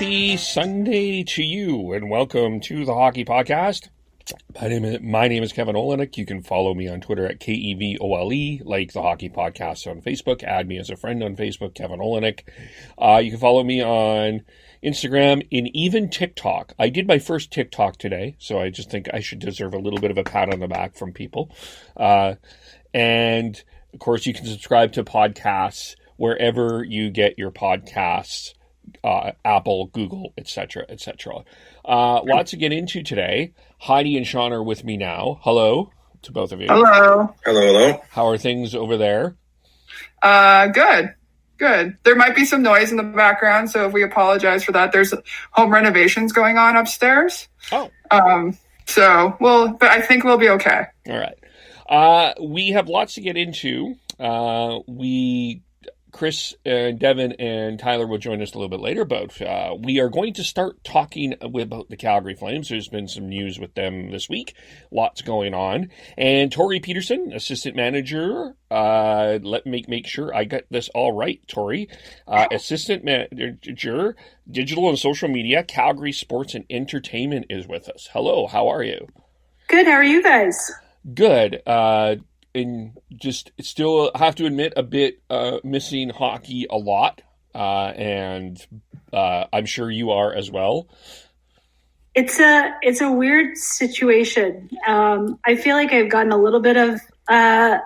Happy Sunday to you, and welcome to the Hockey Podcast. My name is Kevin Olenek. You can follow me on Twitter at KEVOLE, like the Hockey Podcast on Facebook. Add me as a friend on Facebook, Kevin Olenek. You can follow me on Instagram and even TikTok. I did my first TikTok today, so I just think I should deserve a little bit of a pat on the back from people. And, of course, you can subscribe to podcasts wherever you get your podcasts. Apple, Google, etc., etc. Lots to get into today. Heidi and Sean are with me now. Hello to both of you. Hello. Hello. How are things over there? Good. There might be some noise in the background, so if we apologize for that. There's home renovations going on upstairs. Oh. But I think we'll be okay. All right. We have lots to get into. Chris and Devin and Tyler will join us a little bit later, but we are going to start talking about the Calgary Flames. There's been some news with them this week. Lots going on. And Torie Peterson, assistant manager, let me make sure I got this all right, Torie. Assistant manager, digital and social media, Calgary Sports and Entertainment is with us. Hello, how are you? Good, how are you guys? Good. And just still have to admit a bit missing hockey a lot, and I'm sure you are as well. It's a weird situation. I feel like I've gotten a little bit of a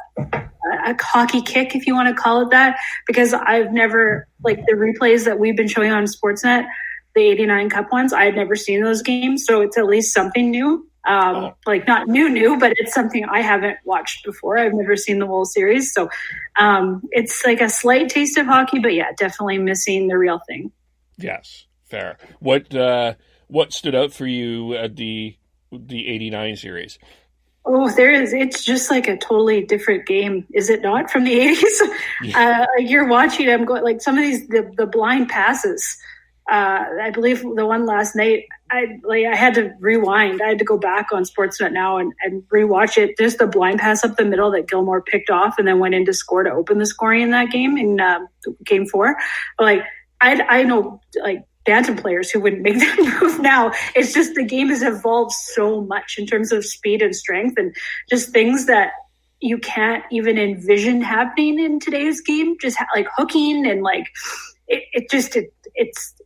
hockey kick, if you want to call it that, because I've never, like the replays that we've been showing on Sportsnet, the 89 Cup ones, I'd never seen those games, so it's at least something new. Like not new, but it's something I haven't watched before. I've never seen the whole series. So it's like a slight taste of hockey, but yeah, definitely missing the real thing. Yes, fair. What stood out for you at the 89 series? Oh, it's just like a totally different game, is it not, from the 80s? Yeah. You're watching, I'm going, like some of these, the blind passes. I believe the one last night, I had to rewind. I had to go back on Sportsnet now and rewatch it. Just the blind pass up the middle that Gilmore picked off and then went in to score to open the scoring in that game, in game 4. But like, I know like Bantam players who wouldn't make that move now. It's just the game has evolved so much in terms of speed and strength and just things that you can't even envision happening in today's game. Just like hooking and like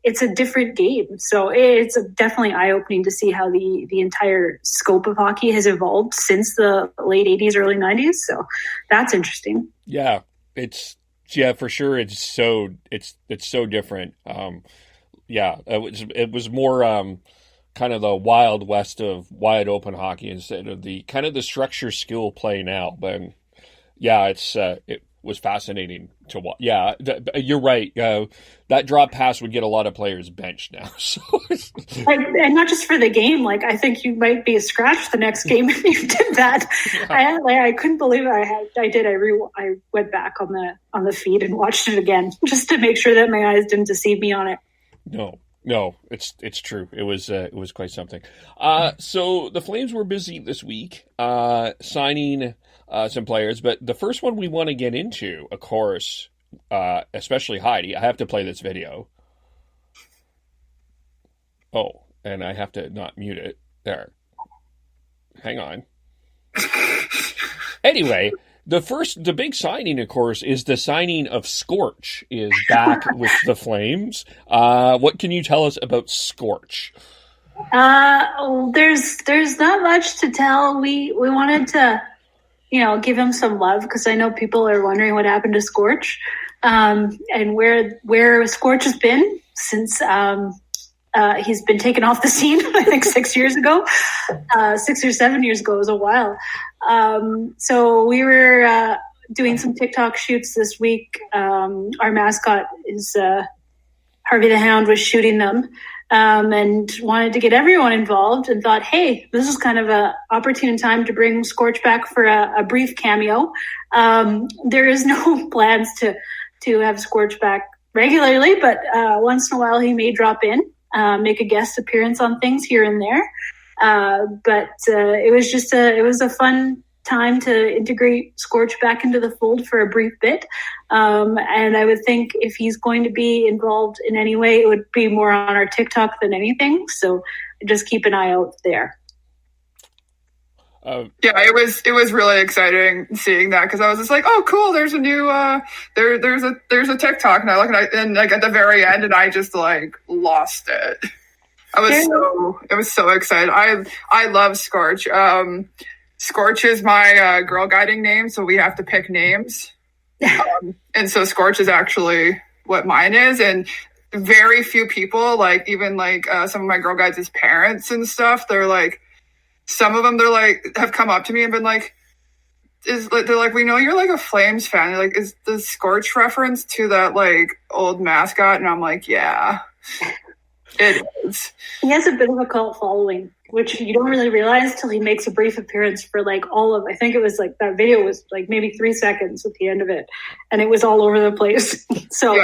it's a different game. So it's definitely eye-opening to see how the entire scope of hockey has evolved since the late 80s, early 90s. So that's interesting. Yeah, for sure. It's so different. It was more kind of the wild west of wide open hockey instead of the kind of the structure skill play now. But yeah, it was fascinating to watch. Yeah, you're right. That drop pass would get a lot of players benched now. So, and not just for the game. Like I think you might be a scratch the next game if you did that. Yeah. I couldn't believe it. I went back on the feed and watched it again just to make sure that my eyes didn't deceive me on it. No, it's true. It was quite something. So the Flames were busy this week signing some players, but the first one we want to get into, of course, especially Heidi, I have to play this video. Oh, and I have to not mute it. There. Hang on. Anyway, the big signing, of course, is the signing of Scorch is back with the Flames. What can you tell us about Scorch? There's not much to tell. We wanted to, give him some love because I know people are wondering what happened to Scorch, and where Scorch has been since he's been taken off the scene. I think 6 years ago, 6 or 7 years ago. It was a while. So we were doing some TikTok shoots this week. Our mascot is Harvey the Hound was shooting them. And wanted to get everyone involved and thought, hey, this is kind of a opportune time to bring Scorch back for a brief cameo. There is no plans to have Scorch back regularly, but once in a while he may drop in, make a guest appearance on things here and there. But it was a fun time to integrate Scorch back into the fold for a brief bit. And I would think if he's going to be involved in any way, it would be more on our TikTok than anything. So just keep an eye out there. It was really exciting seeing that, because I was just like, oh, cool, there's a new there's a TikTok, and I look at it, and like at the very end, and I just like lost it. It was so excited. I love Scorch. Scorch is my girl guiding name, so we have to pick names, and so Scorch is actually what mine is, and very few people, like even like some of my girl guides' parents and stuff, they're like. Some of them, they're like, have come up to me and been like, they're like, we know you're like a Flames fan. They're like, is the Scorch reference to that like old mascot? And I'm like, yeah, it is. He has a bit of a cult following, which you don't really realize till he makes a brief appearance for like all of, I think it was like that video was like maybe 3 seconds at the end of it. And it was all over the place. So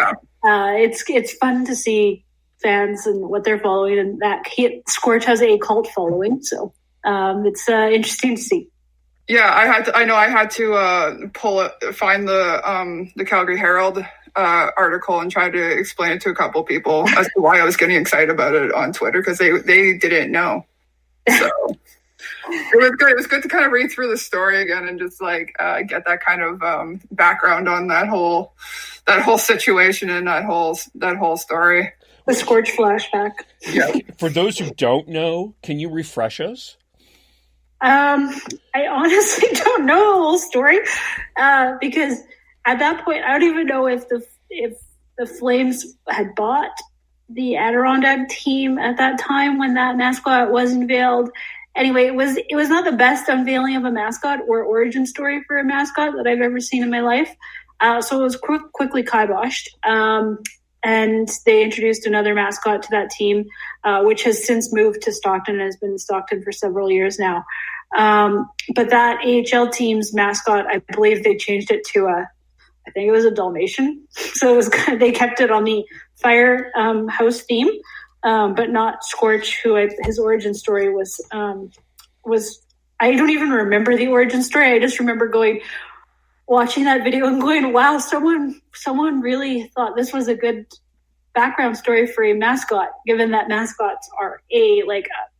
it's fun to see fans and what they're following, and that Scorch has a cult following. So. It's interesting to see. Yeah, I had to find the Calgary Herald article and try to explain it to a couple people as to why I was getting excited about it on Twitter, because they didn't know. So it was good. It was good to kind of read through the story again and just like get that kind of background on that whole situation and that whole story. The Scorch flashback. Yeah. For those who don't know, can you refresh us? I honestly don't know the whole story, because at that point, I don't even know if the Flames had bought the Adirondack team at that time when that mascot was unveiled. Anyway, it was not the best unveiling of a mascot or origin story for a mascot that I've ever seen in my life. So it was quickly kiboshed. And they introduced another mascot to that team, which has since moved to Stockton and has been in Stockton for several years now. But that AHL team's mascot, I believe they changed it to I think it was a Dalmatian. So it was they kept it on the firehouse theme, but not Scorch, his origin story was I don't even remember the origin story. I just remember watching that video and going, wow, someone really thought this was a good background story for a mascot, given that mascots are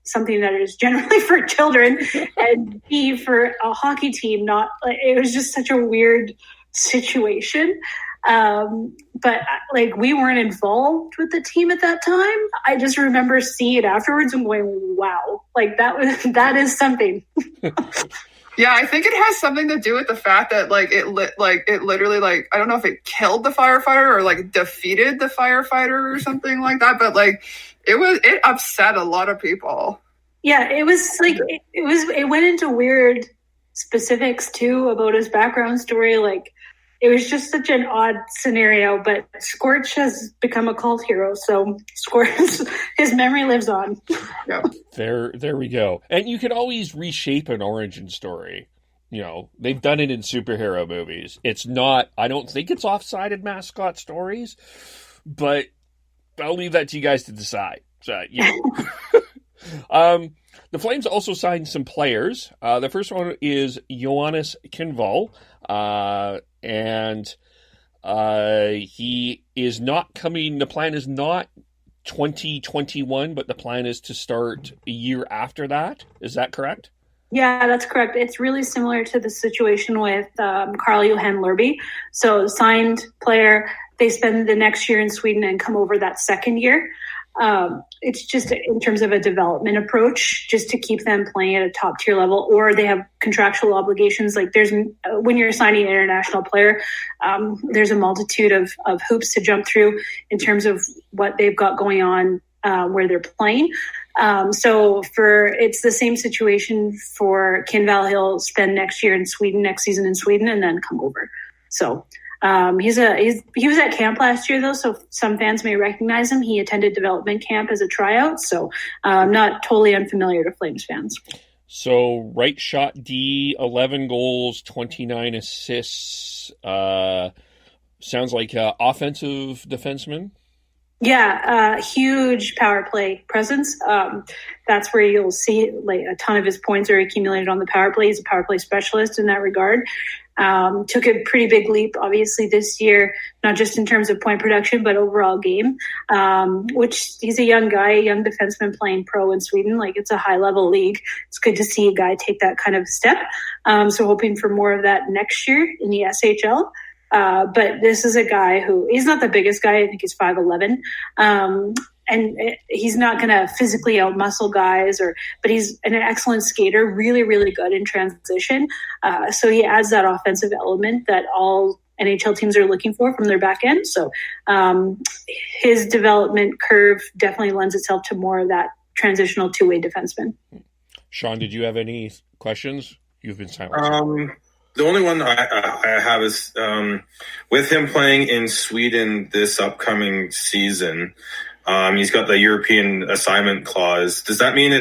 something that is generally for children, and B, for a hockey team. Not it was just such a weird situation. But like we weren't involved with the team at that time. I just remember seeing it afterwards and going, wow, like that is something. Yeah, I think it has something to do with the fact that it literally I don't know if it killed the firefighter or like defeated the firefighter or something like that, but it upset a lot of people. Yeah, it was it went into weird specifics too about his background story. Like it was just such an odd scenario, but Scorch has become a cult hero, so Scorch, his memory lives on. Yeah. There we go. And you can always reshape an origin story. You know, they've done it in superhero movies. It's not, I don't think it's off-sided mascot stories, but I'll leave that to you guys to decide. So, yeah. The Flames also signed some players. The first one is Johannes Kinval. And he is not coming. The plan is not 2021, but the plan is to start a year after that. Is that correct? Yeah, that's correct. It's really similar to the situation with Carl-Johan Lerby. So signed player, they spend the next year in Sweden and come over that second year. It's just in terms of a development approach, just to keep them playing at a top tier level, or they have contractual obligations. Like when you're signing an international player, there's a multitude of hoops to jump through in terms of what they've got going on where they're playing. So it's the same situation for Kinval. He'll spend next season in Sweden, and then come over. So he was at camp last year though, so some fans may recognize him. He attended development camp as a tryout, so not totally unfamiliar to Flames fans. So right shot D, 11 goals, 29 assists. Sounds like offensive defenseman. Yeah, huge power play presence. That's where you'll see like a ton of his points are accumulated on the power play. He's a power play specialist in that regard. Took a pretty big leap, obviously, this year, not just in terms of point production, but overall game, which he's a young guy, a young defenseman playing pro in Sweden. Like, it's a high-level league. It's good to see a guy take that kind of step. So hoping for more of that next year in the SHL. But this is a guy who, he's not the biggest guy. I think he's 5'11". And he's not going to physically outmuscle guys, but he's an excellent skater, really, really good in transition. So he adds that offensive element that all NHL teams are looking for from their back end. So his development curve definitely lends itself to more of that transitional two-way defenseman. Sean, did you have any questions? You've been silent. The only one I have is with him playing in Sweden this upcoming season. He's got the European assignment clause. Does that mean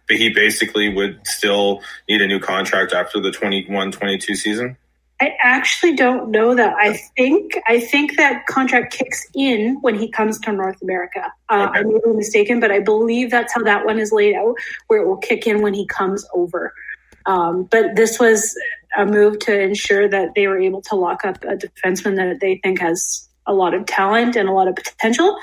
he basically would still need a new contract after the 21-22 season? I actually don't know that. I think that contract kicks in when he comes to North America. Okay. I may be mistaken, but I believe that's how that one is laid out, where it will kick in when he comes over. But this was a move to ensure that they were able to lock up a defenseman that they think has a lot of talent and a lot of potential.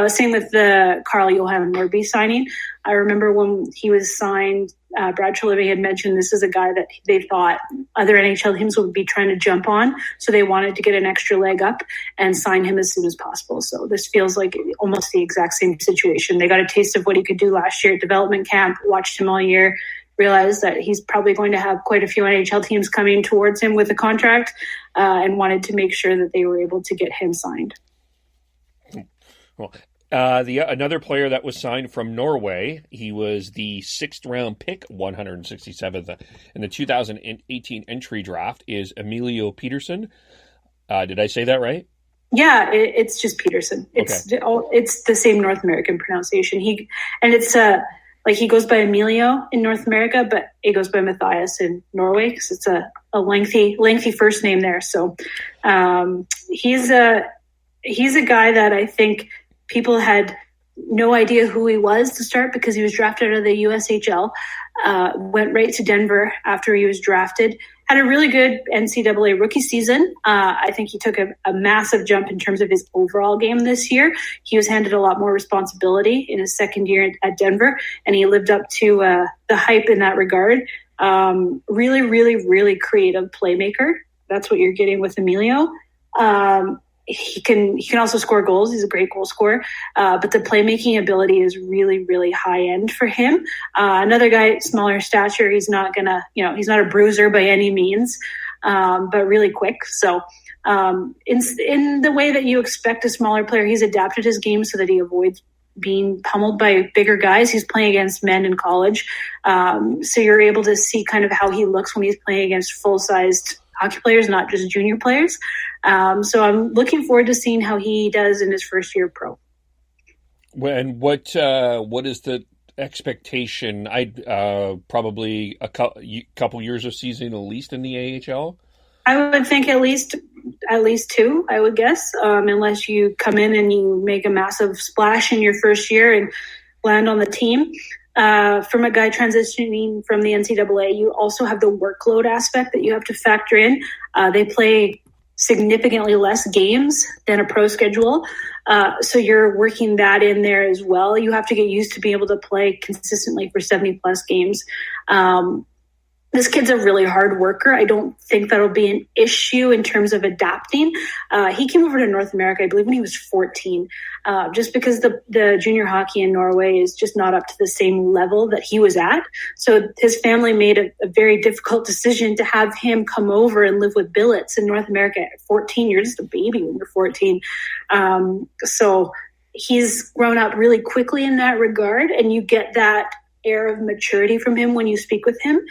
Same with the Carl-Johan Norby signing. I remember when he was signed, Brad Treliving had mentioned this is a guy that they thought other NHL teams would be trying to jump on. So they wanted to get an extra leg up and sign him as soon as possible. So this feels like almost the exact same situation. They got a taste of what he could do last year at development camp, watched him all year, realized that he's probably going to have quite a few NHL teams coming towards him with a contract, and wanted to make sure that they were able to get him signed. Well, another player that was signed from Norway, he was the 6th round pick, 167th in the 2018 entry draft, is Emilio Peterson. Did I say that right? Yeah, it's just Peterson. It's the same North American pronunciation. He goes by Emilio in North America, but he goes by Matthias in Norway because it's a lengthy first name there. So he's a guy that I think people had no idea who he was to start because he was drafted out of the USHL, went right to Denver after he was drafted, had a really good NCAA rookie season. I think he took a massive jump in terms of his overall game this year. He was handed a lot more responsibility in his second year at Denver, and he lived up to the hype in that regard. Really, really, really creative playmaker. That's what you're getting with Emilio. He can also score goals. He's a great goal scorer, but the playmaking ability is really, really high end for him. Another guy, smaller stature. He's not he's not a bruiser by any means, but really quick. So, in the way that you expect a smaller player, he's adapted his game so that he avoids being pummeled by bigger guys. He's playing against men in college, so you're able to see kind of how he looks when he's playing against full-sized hockey players, not just junior players. So I'm looking forward to seeing how he does in his first year pro. And what is the expectation? I'd probably a couple years of season at least in the AHL. I would think at least 2, I would guess, unless you come in and you make a massive splash in your first year and land on the team. From a guy transitioning from the NCAA, you also have the workload aspect that you have to factor in. They play significantly less games than a pro schedule. So you're working that in there as well. You have to get used to being able to play consistently for 70 plus games. This kid's a really hard worker. I don't think that'll be an issue in terms of adapting. He came over to North America, I believe, when he was 14, just because the junior hockey in Norway is just not up to the same level that he was at. So his family made a very difficult decision to have him come over and live with billets in North America at 14. You're just a baby when you're 14. So he's grown up really quickly in that regard, and you get that air of maturity from him when you speak with him.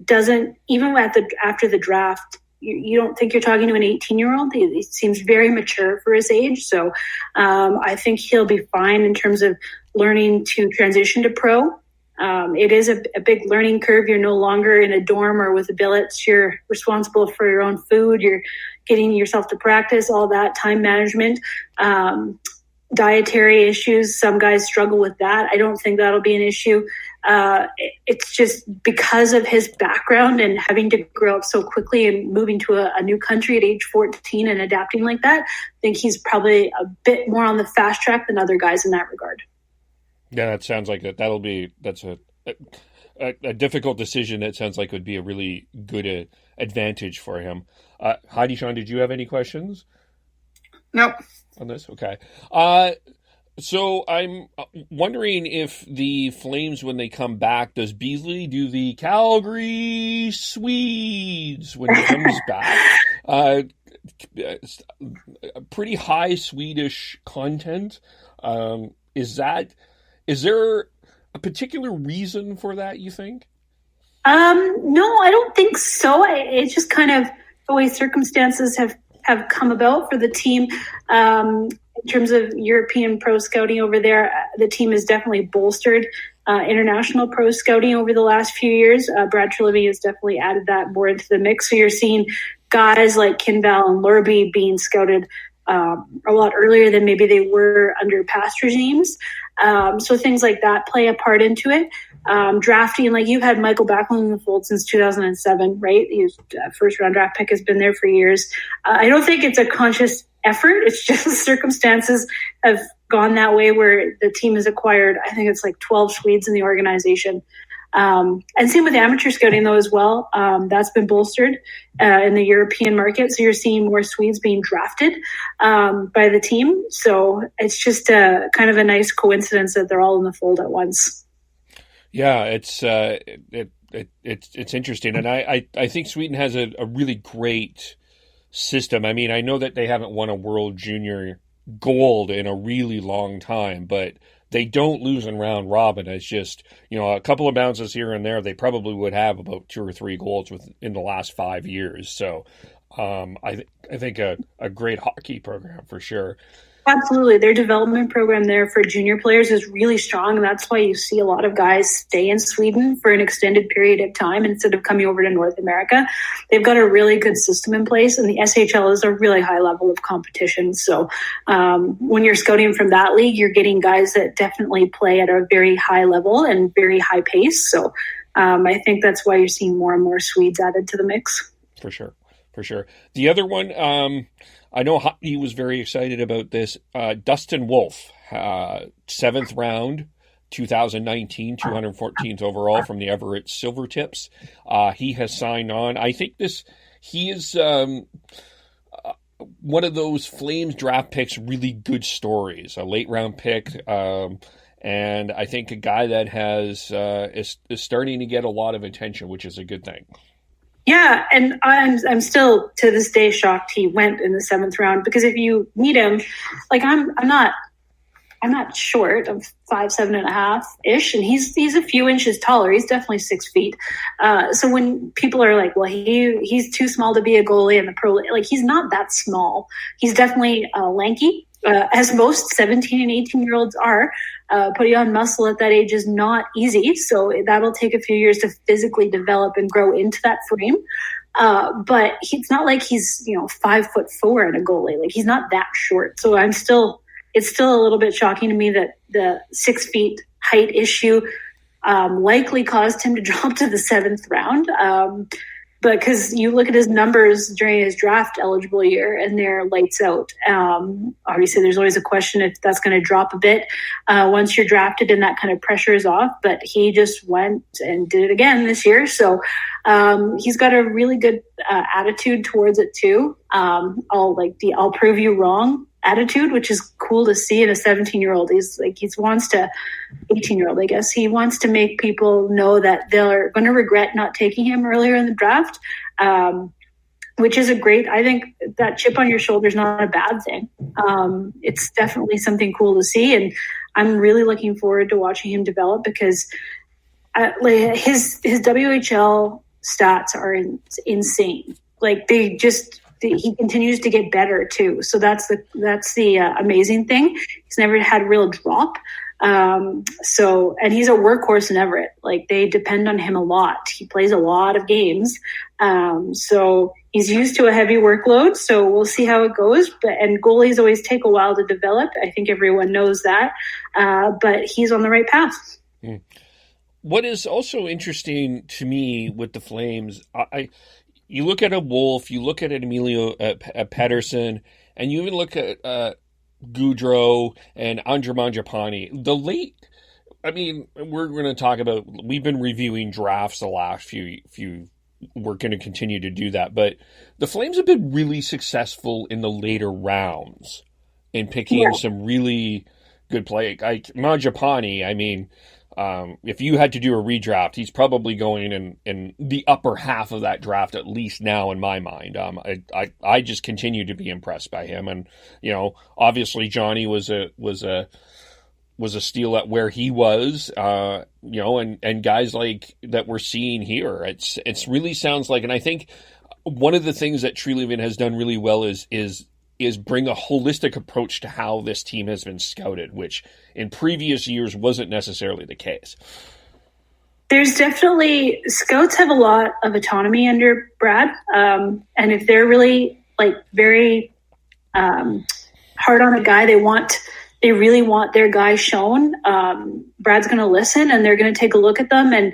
Doesn't even after the draft, you don't think you're talking to an 18-year-old. He seems very mature for his age. So I think he'll be fine in terms of learning to transition to pro. It is a big learning curve. You're no longer in a dorm or with the billets. You're responsible for your own food. You're getting yourself to practice, all that time management. dietary issues. Some guys struggle with that. I don't think that'll be an issue. It's just because of his background and having to grow up so quickly and moving to a new country at age 14 and adapting like that. I think he's probably a bit more on the fast track than other guys in that regard. Yeah, that sounds like that's a difficult decision. That sounds like would be a really good advantage for him. Heidi, Sean, did you have any questions? Nope. On this? Okay. So I'm wondering if the Flames, when they come back, does Beasley do the Calgary Swedes when he comes back? Pretty high Swedish content. Is there a particular reason for that, you think? No, I don't think so. It's just kind of the way circumstances have come about for the team. In terms of European pro scouting over there, the team has definitely bolstered international pro scouting over the last few years. Brad Treliving has definitely added that more into the mix. So you're seeing guys like Kinval and Lorby being scouted a lot earlier than maybe they were under past regimes. So things like that play a part into it. Drafting, like you've had Michael Backlund in the fold since 2007, right? His first round draft pick has been there for years. I don't think it's a conscious effort. It's just the circumstances have gone that way where the team has acquired, I think it's like 12 Swedes in the organization. And same with amateur scouting though as well. That's been bolstered in the European market. So you're seeing more Swedes being drafted by the team. So it's just kind of a nice coincidence that they're all in the fold at once. Yeah, it's interesting. And I think Sweden has a really great system. I mean, I know that they haven't won a World Junior Gold in a really long time, but they don't lose in round robin. It's just, a couple of bounces here and there. They probably would have about 2 or 3 goals in the last 5 years. So I think a great hockey program for sure. Absolutely. Their development program there for junior players is really strong. And that's why you see a lot of guys stay in Sweden for an extended period of time instead of coming over to North America. They've got a really good system in place, and the SHL is a really high level of competition. So when you're scouting from that league, you're getting guys that definitely play at a very high level and very high pace. So I think that's why you're seeing more and more Swedes added to the mix. For sure. The other one, I know Heidi was very excited about this. Dustin Wolf, 7th round, 2019, 214th overall from the Everett Silvertips. He has signed on. I think he is one of those Flames draft picks, really good stories, a late round pick. And I think a guy that is starting to get a lot of attention, which is a good thing. Yeah, and I'm still to this day shocked he went in the 7th round, because if you meet him, like I'm not short. I'm 5'7.5" ish, and he's a few inches taller. He's definitely 6 feet. So when people are like, "Well, he's too small to be a goalie in the pro," like he's not that small. He's definitely lanky, as most 17 and 18-year-olds are. Putting on muscle at that age is not easy, so that'll take a few years to physically develop and grow into that frame. But it's not like he's 5'4" and a goalie. Like he's not that short. So it's still a little bit shocking to me that the 6 feet height issue likely caused him to drop to the 7th round. But because you look at his numbers during his draft eligible year and they're lights out. Obviously, there's always a question if that's going to drop a bit once you're drafted and that kind of pressure is off. But he just went and did it again this year. So he's got a really good attitude towards it too. I'll prove you wrong attitude, which is cool to see in a 17-year-old. He wants to 18-year-old, I guess. He wants to make people know that they're going to regret not taking him earlier in the draft, which is I think that chip on your shoulder is not a bad thing. It's definitely something cool to see. And I'm really looking forward to watching him develop, because his WHL stats are insane. Like he continues to get better too. So that's the amazing thing. He's never had real drop. And he's a workhorse in Everett. Like, they depend on him a lot. He plays a lot of games. So he's used to a heavy workload. So we'll see how it goes. And goalies always take a while to develop. I think everyone knows that. But he's on the right path. What is also interesting to me with the Flames, you look at a Wolf, you look at an Emilio Pettersson, and you even look at Gaudreau and Andre Mangiapane. We're going to talk about, we've been reviewing drafts the last few, we're going to continue to do that, but the Flames have been really successful in the later rounds in picking some really good play. Like Mangiapane, if you had to do a redraft, he's probably going in the upper half of that draft, at least now in my mind. I just continue to be impressed by him. And, obviously Johnny was a steal at where he was, and guys like that we're seeing here. It's really sounds like, and I think one of the things that Treliving has done really well is bring a holistic approach to how this team has been scouted, which in previous years wasn't necessarily the case. There's definitely, scouts have a lot of autonomy under Brad. And if they're really very hard on a guy, they really want their guy shown, Brad's going to listen and they're going to take a look at them. And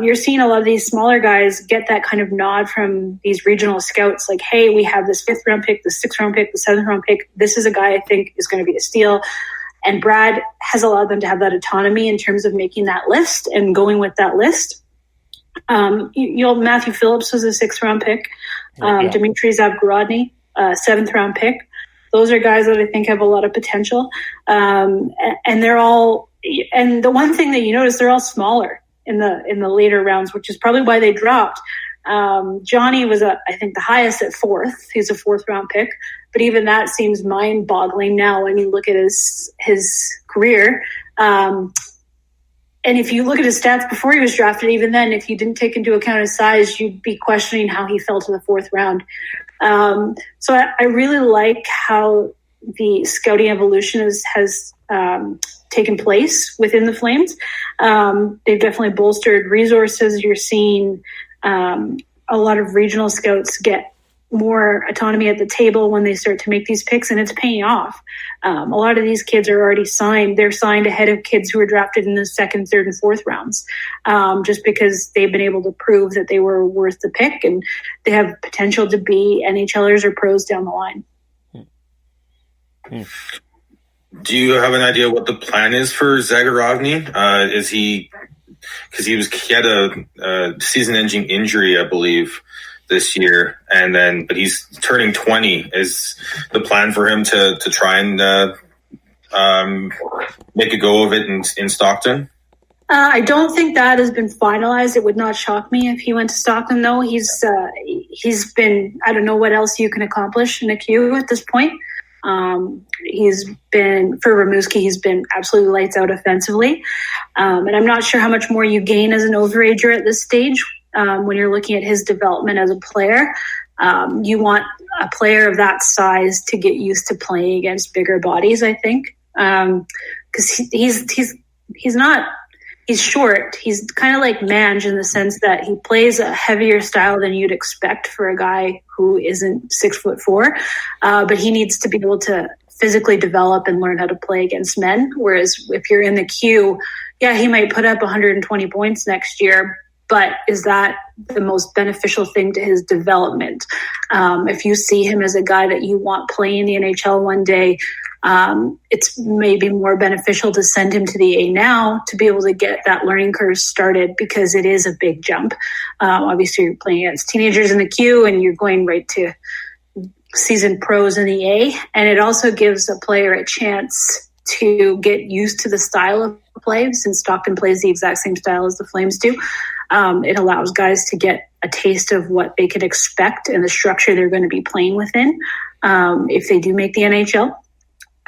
you're seeing a lot of these smaller guys get that kind of nod from these regional scouts, like, hey, we have this 5th round pick, the 6th round pick, the 7th round pick. This is a guy I think is going to be a steal. And Brad has allowed them to have that autonomy in terms of making that list and going with that list. Matthew Phillips was a 6th round pick. Dmitry Zavgorodny, 7th round pick. Those are guys that I think have a lot of potential. And they're all, and the one thing that you notice, they're all smaller in the later rounds, which is probably why they dropped. Johnny was I think the highest at 4th. He's a 4th round pick, but even that seems mind boggling now when you look at his career. And if you look at his stats before he was drafted, even then, if you didn't take into account his size, you'd be questioning how he fell to the 4th round. So I really like how the scouting evolution has taken place within the Flames. They've definitely bolstered resources. You're seeing a lot of regional scouts get more autonomy at the table when they start to make these picks, and it's paying off. A lot of these kids are already signed. They're signed ahead of kids who were drafted in the 2nd, 3rd, and 4th rounds, just because they've been able to prove that they were worth the pick and they have potential to be NHLers or pros down the line. Do you have an idea what the plan is for Zagorodny? Is he, because he had a season-ending injury, I believe, this year, but he's turning 20. Is the plan for him to try and make a go of it in Stockton? I don't think that has been finalized. It would not shock me if he went to Stockton, though. He's been, I don't know what else you can accomplish in a queue at this point. He's been, for Rimouski, he's been absolutely lights out offensively. And I'm not sure how much more you gain as an overager at this stage. When you're looking at his development as a player, you want a player of that size to get used to playing against bigger bodies, I think. Because he's short. He's kind of like Mange in the sense that he plays a heavier style than you'd expect for a guy who isn't 6'4". But he needs to be able to physically develop and learn how to play against men. Whereas if you're in the queue, he might put up 120 points next year, but is that the most beneficial thing to his development? If you see him as a guy that you want playing in the NHL one day, it's maybe more beneficial to send him to the A now to be able to get that learning curve started, because it is a big jump. Obviously, you're playing against teenagers in the queue and you're going right to seasoned pros in the A. And it also gives a player a chance to get used to the style of play, since Stockton plays the exact same style as the Flames do. It allows guys to get a taste of what they can expect and the structure they're going to be playing within if they do make the NHL.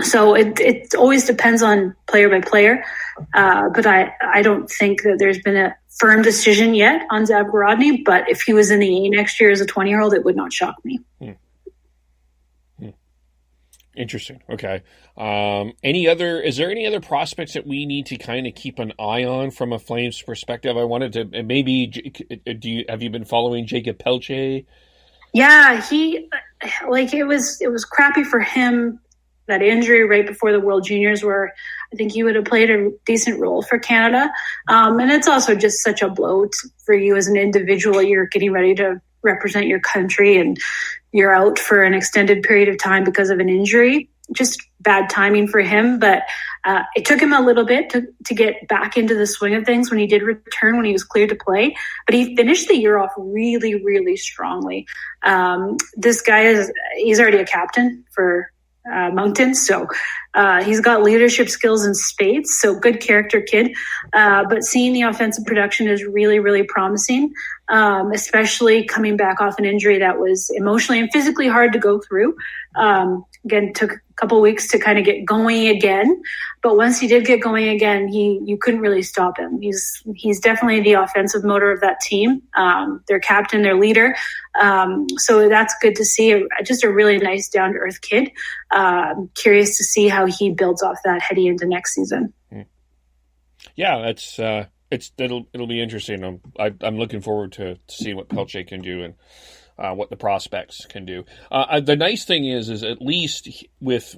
So it always depends on player by player. But I don't think that there's been a firm decision yet on Zavgorodny. But if he was in the A next year as a 20-year-old, it would not shock me. Interesting. Okay. Is there any other prospects that we need to kind of keep an eye on from a Flames perspective? I wanted to maybe, have you been following Jacob Pelche? Yeah, it was crappy for him, that injury right before the World Juniors, where I think he would have played a decent role for Canada. And it's also just such a blow for you as an individual. You're getting ready to represent your country and you're out for an extended period of time because of an injury. Just bad timing for him, but it took him a little bit to get back into the swing of things when he did return, when he was cleared to play. But he finished the year off really, really strongly. This guy he's already a captain for Moncton, so he's got leadership skills in spades, so good character kid. But seeing the offensive production is really, really promising, especially coming back off an injury that was emotionally and physically hard to go through. Again, took a couple of weeks to kind of get going again, but once he did get going again, you couldn't really stop him. He's definitely the offensive motor of that team, their captain, their leader. So that's good to see. Just a really nice, down-to-earth kid. Curious to see how he builds off that heading into next season. Yeah, it'll be interesting. I'm looking forward to seeing what Pelche can do and what the prospects can do. The nice thing is at least with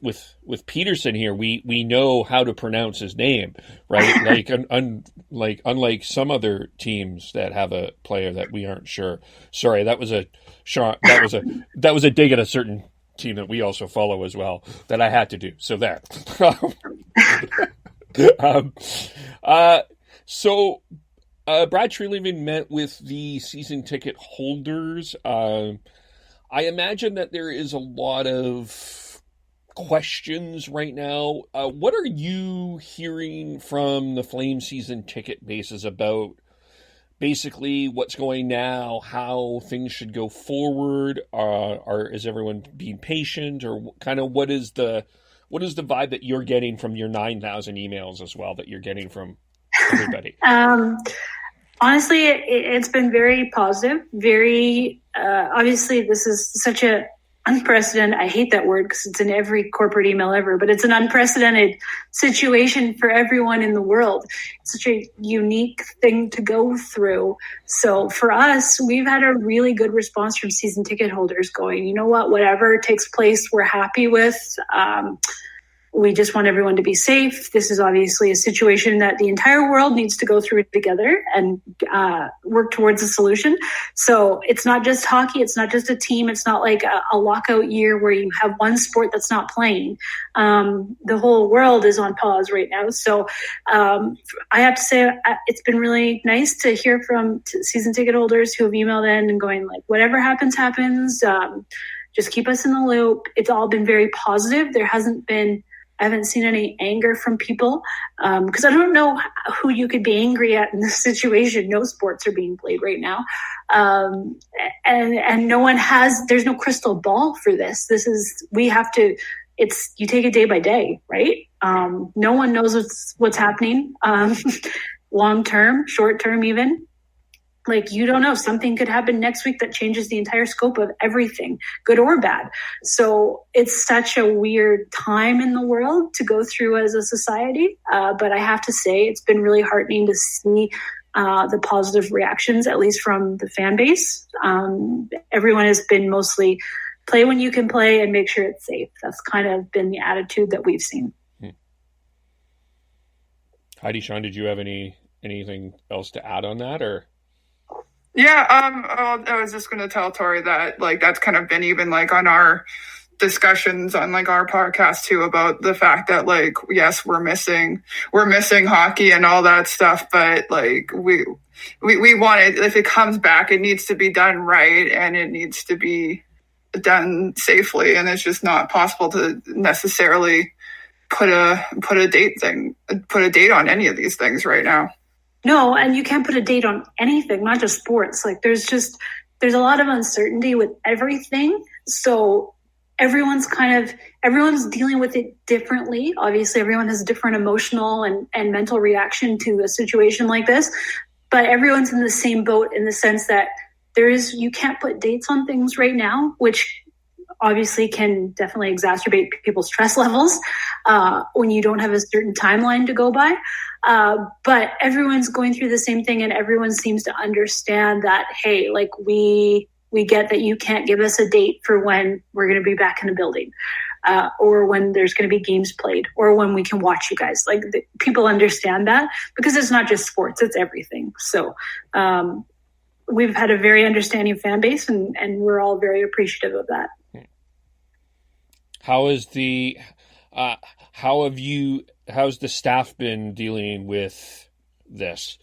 Peterson here, we know how to pronounce his name, right? Like unlike some other teams that have a player that we aren't sure. Sorry, that was a dig at a certain team that we also follow as well that I had to do. So there. Brad Treliving met with the season ticket holders. I imagine that there is a lot of questions right now. What are you hearing from the Flame season ticket bases about basically what's going now, how things should go forward? Is everyone being patient, or kind of what is the vibe that you're getting from your 9,000 emails as well that you're getting from everybody? Honestly, it's been very positive. Very obviously, this is such a unprecedented. I hate that word because it's in every corporate email ever, but it's an unprecedented situation for everyone in the world. It's such a unique thing to go through. So for us, we've had a really good response from season ticket holders going, you know what, whatever takes place, we're happy with. We just want everyone to be safe. This is obviously a situation that the entire world needs to go through together and work towards a solution. So it's not just hockey. It's not just a team. It's not like a lockout year where you have one sport that's not playing. The whole world is on pause right now. So I have to say it's been really nice to hear from season ticket holders who have emailed in and going like, whatever happens, happens. Just keep us in the loop. It's all been very positive. I haven't seen any anger from people because I don't know who you could be angry at in this situation. No sports are being played right now. And no one there's no crystal ball for this. You take it day by day, right? No one knows what's happening long term, short term even. Like, you don't know, something could happen next week that changes the entire scope of everything, good or bad. So it's such a weird time in the world to go through as a society. But I have to say, it's been really heartening to see the positive reactions, at least from the fan base. Everyone has been mostly play when you can play and make sure it's safe. That's kind of been the attitude that we've seen. Heidi, Sean, did you have anything else to add on that, or? Yeah, I was just going to tell Torie that like that's kind of been even like on our discussions on like our podcast too, about the fact that like, yes, we're missing hockey and all that stuff, but like we want it, if it comes back, it needs to be done right and it needs to be done safely, and it's just not possible to necessarily put a date on any of these things right now. No, and you can't put a date on anything, not just sports. Like there's a lot of uncertainty with everything. So everyone's dealing with it differently. Obviously, everyone has a different emotional and mental reaction to a situation like this. But everyone's in the same boat in the sense that you can't put dates on things right now, which obviously can definitely exacerbate people's stress levels when you don't have a certain timeline to go by. But everyone's going through the same thing, and everyone seems to understand that, hey, like we get that you can't give us a date for when we're going to be back in the building, or when there's going to be games played, or when we can watch you guys. Like people understand that, because it's not just sports, it's everything. So we've had a very understanding fan base, and we're all very appreciative of that. How's the staff been dealing with this?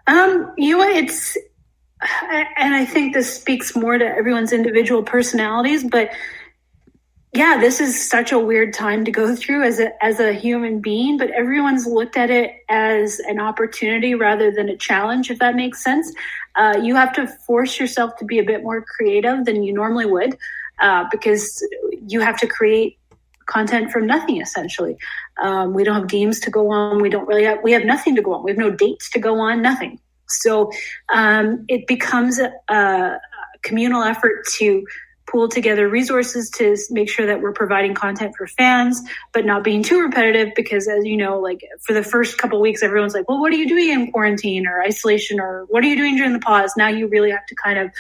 It's, and I think this speaks more to everyone's individual personalities, but yeah, this is such a weird time to go through as a human being, but everyone's looked at it as an opportunity rather than a challenge, if that makes sense. You have to force yourself to be a bit more creative than you normally would, because you have to create content from nothing, essentially. We don't have games to go on. We have nothing to go on. We have no dates to go on, nothing. So it becomes a communal effort to pool together resources to make sure that we're providing content for fans, but not being too repetitive, because as you know, like for the first couple of weeks, everyone's like, well, what are you doing in quarantine or isolation, or what are you doing during the pause? Now you really have to kind of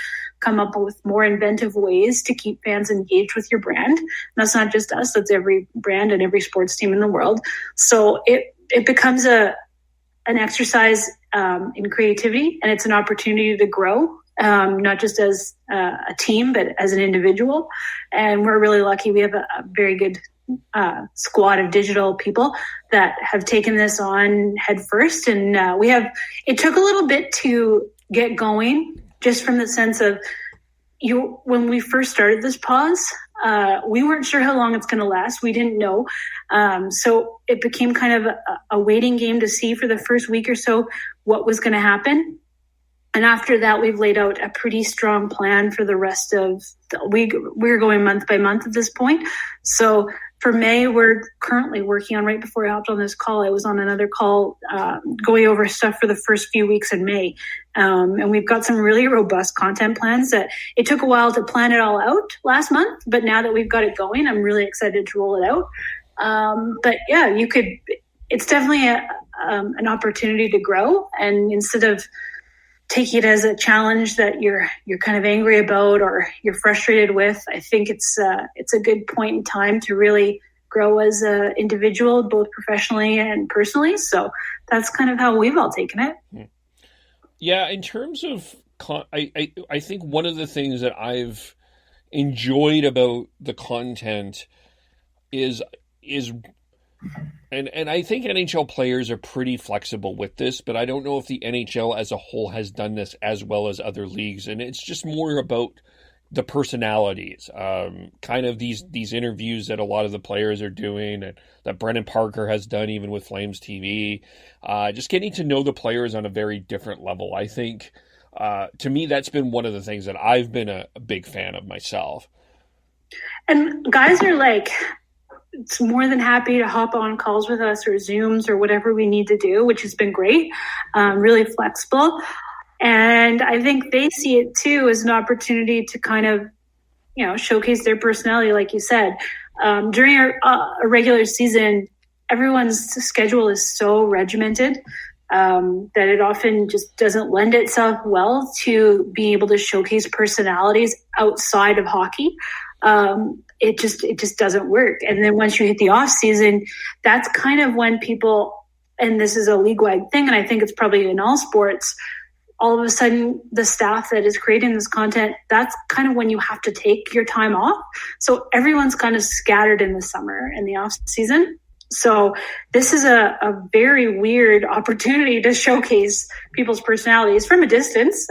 come up with more inventive ways to keep fans engaged with your brand. And that's not just us, that's every brand and every sports team in the world. So it becomes an exercise in creativity, and it's an opportunity to grow. Not just as a team, but as an individual. And we're really lucky. We have a very good squad of digital people that have taken this on head first. And it took a little bit to get going, just from the sense of when we first started this pause, we weren't sure how long it's going to last. We didn't know. So it became kind of a waiting game to see for the first week or so what was going to happen. And after that, we've laid out a pretty strong plan for the rest of the week. We're going month by month at this point. So for May, we're currently working on, right before I hopped on this call, I was on another call going over stuff for the first few weeks in May. And we've got some really robust content plans that it took a while to plan it all out last month. But now that we've got it going, I'm really excited to roll it out. But yeah, it's definitely an opportunity to grow. And instead of take it as a challenge that you're kind of angry about or you're frustrated with, I think it's a good point in time to really grow as an individual, both professionally and personally. So that's kind of how we've all taken it. Yeah, in terms of, I think one of the things that I've enjoyed about the content is and I think NHL players are pretty flexible with this, but I don't know if the NHL as a whole has done this as well as other leagues. And it's just more about the personalities, kind of these interviews that a lot of the players are doing, and that Brendan Parker has done even with Flames TV, just getting to know the players on a very different level. I think, to me, that's been one of the things that I've been a big fan of myself. And guys are like, it's more than happy to hop on calls with us or Zooms or whatever we need to do, which has been great, really flexible. And I think they see it too as an opportunity to kind of, showcase their personality, like you said. During a regular season, everyone's schedule is so regimented that it often just doesn't lend itself well to being able to showcase personalities outside of hockey. It just doesn't work. And then once you hit the off season, that's kind of when people, and this is a league-wide thing, and I think it's probably in all sports, all of a sudden the staff that is creating this content, that's kind of when you have to take your time off. So everyone's kind of scattered in the summer and the off season. So this is a very weird opportunity to showcase people's personalities from a distance,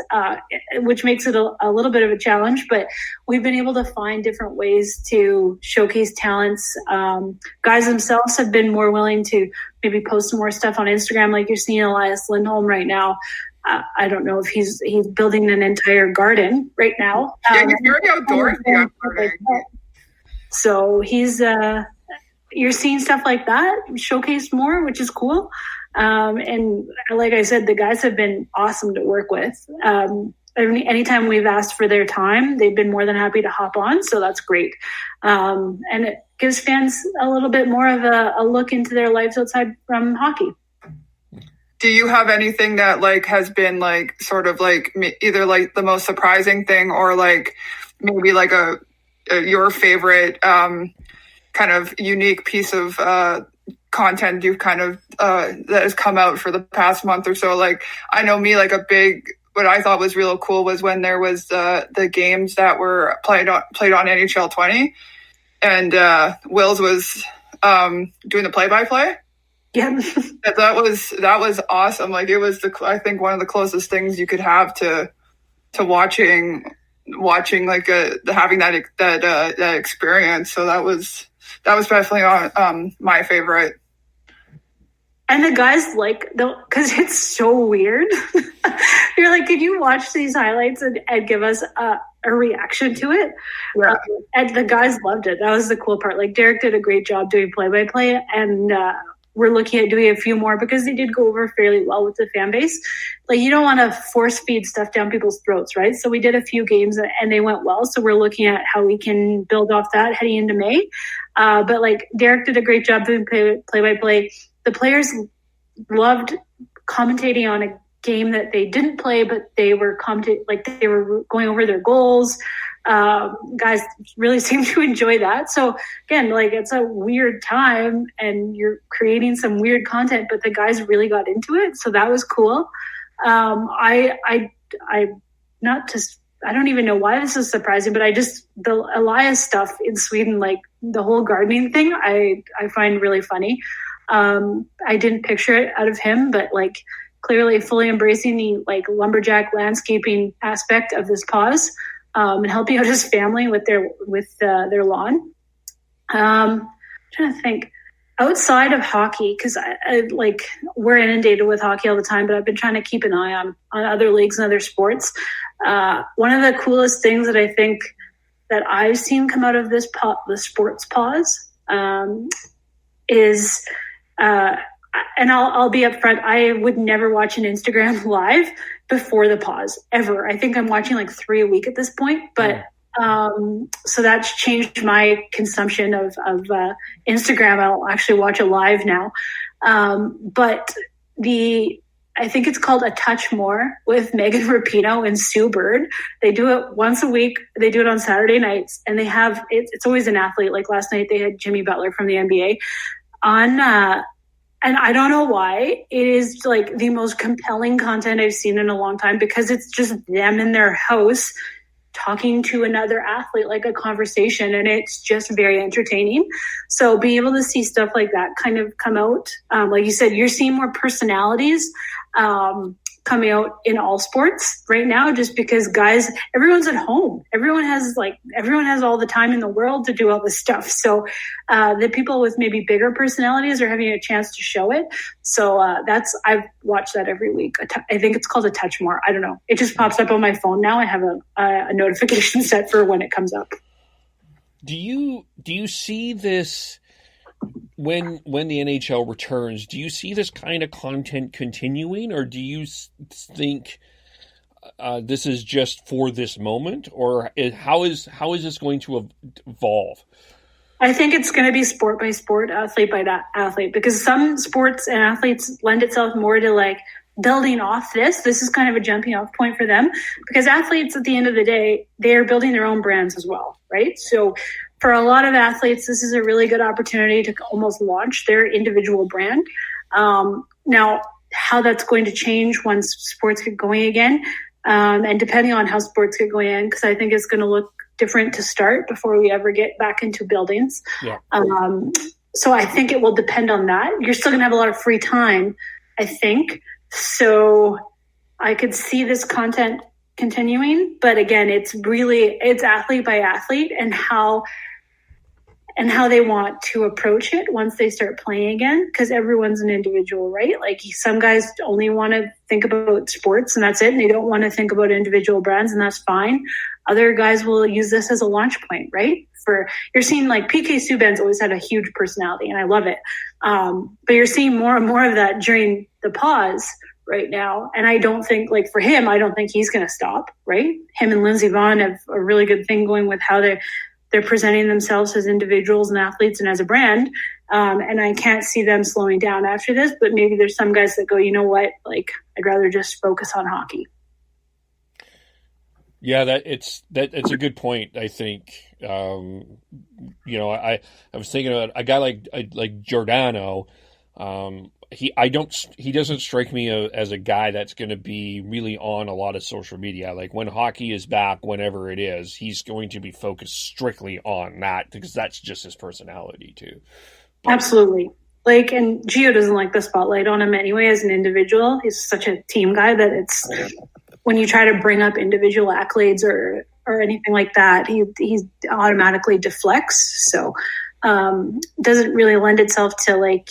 which makes it a little bit of a challenge. But we've been able to find different ways to showcase talents. Guys themselves have been more willing to maybe post some more stuff on Instagram, like you're seeing Elias Lindholm right now. I don't know if he's building an entire garden right now. Yeah, he's very outdoorsy. So he's... you're seeing stuff like that showcased more, which is cool. And like I said, the guys have been awesome to work with. anytime we've asked for their time, they've been more than happy to hop on. So that's great. And it gives fans a little bit more of a look into their lives outside from hockey. Do you have anything that like has been like sort of like either like the most surprising thing or like maybe like your favorite kind of unique piece of content you've kind of that has come out for the past month or so? Like I know me, like what I thought was real cool was when there was the games that were played on NHL 20, and Wills was doing the play-by-play. Yeah, that was awesome. Like it was I think one of the closest things you could have to watching like having that experience. So that was definitely my favorite. And the guys because it's so weird. You're like, could you watch these highlights and give us a reaction to it? Yeah. And the guys loved it. That was the cool part. Like Derek did a great job doing play-by-play, and we're looking at doing a few more because they did go over fairly well with the fan base. Like you don't want to force feed stuff down people's throats, right? So we did a few games and they went well. So we're looking at how we can build off that heading into May. But like Derek did a great job doing play-by-play. The players loved commentating on a game that they didn't play, but they were they were going over their goals. Guys really seem to enjoy that. So again, like it's a weird time and you're creating some weird content, but the guys really got into it. So that was cool. I don't even know why this is surprising, but the Elias stuff in Sweden, like the whole gardening thing, I find really funny. I didn't picture it out of him, but like clearly fully embracing the like lumberjack landscaping aspect of this pause. And helping out his family with their lawn. Trying to think outside of hockey, because I like we're inundated with hockey all the time, but I've been trying to keep an eye on other leagues and other sports. One of the coolest things that I think that I've seen come out of this the sports pause is. And I'll be upfront. I would never watch an Instagram live before the pause ever. I think I'm watching like 3 a week at this point, but so that's changed my consumption of Instagram. I'll actually watch it live now. But I think it's called A Touch More with Megan Rapinoe and Sue Bird. They do it once a week. They do it on Saturday nights, and they have it's always an athlete. Like last night, they had Jimmy Butler from the NBA on. And I don't know why. It is like the most compelling content I've seen in a long time because it's just them in their house talking to another athlete, like a conversation, and it's just very entertaining. So being able to see stuff like that kind of come out, like you said, you're seeing more personalities coming out in all sports right now, just because everyone's at home. Everyone has all the time in the world to do all this stuff. So the people with maybe bigger personalities are having a chance to show it. So I've watched that every week. I think it's called A Touch More. I don't know. It just pops up on my phone now. I have a notification set for when it comes up. Do you see this when the NHL returns? Do you see this kind of content continuing, or do you think this is just for this moment, or how is this going to evolve? I think it's going to be sport by sport, athlete by athlete, because some sports and athletes lend itself more to like building off this. This is kind of a jumping off point for them, because athletes at the end of the day, they're building their own brands as well, right? So for a lot of athletes, this is a really good opportunity to almost launch their individual brand. Now, how that's going to change once sports get going again, and depending on how sports get going in, because I think it's going to look different to start before we ever get back into buildings. Yeah. So I think it will depend on that. You're still going to have a lot of free time, I think. So I could see this content continuing, but again, it's athlete by athlete and how they want to approach it once they start playing again, because everyone's an individual, right? Like some guys only want to think about sports and that's it, and they don't want to think about individual brands, and that's fine. Other guys will use this as a launch point, right? You're seeing like PK Subban's always had a huge personality, and I love it. But you're seeing more and more of that during the pause, right now. And I don't think, like, for him, I don't think he's going to stop, right? Him and Lindsey Vonn have a really good thing going with how they're presenting themselves as individuals and athletes and as a brand. And I can't see them slowing down after this, but maybe there's some guys that go, you know what, like, I'd rather just focus on hockey. Yeah, it's a good point. I think, I was thinking about a guy like Giordano. He doesn't strike me as a guy that's going to be really on a lot of social media. Like, when hockey is back, whenever it is, he's going to be focused strictly on that, because that's just his personality too. But, absolutely. Like, and Gio doesn't like the spotlight on him anyway as an individual. He's such a team guy that it's when you try to bring up individual accolades or anything like that, he automatically deflects. So doesn't really lend itself to, like,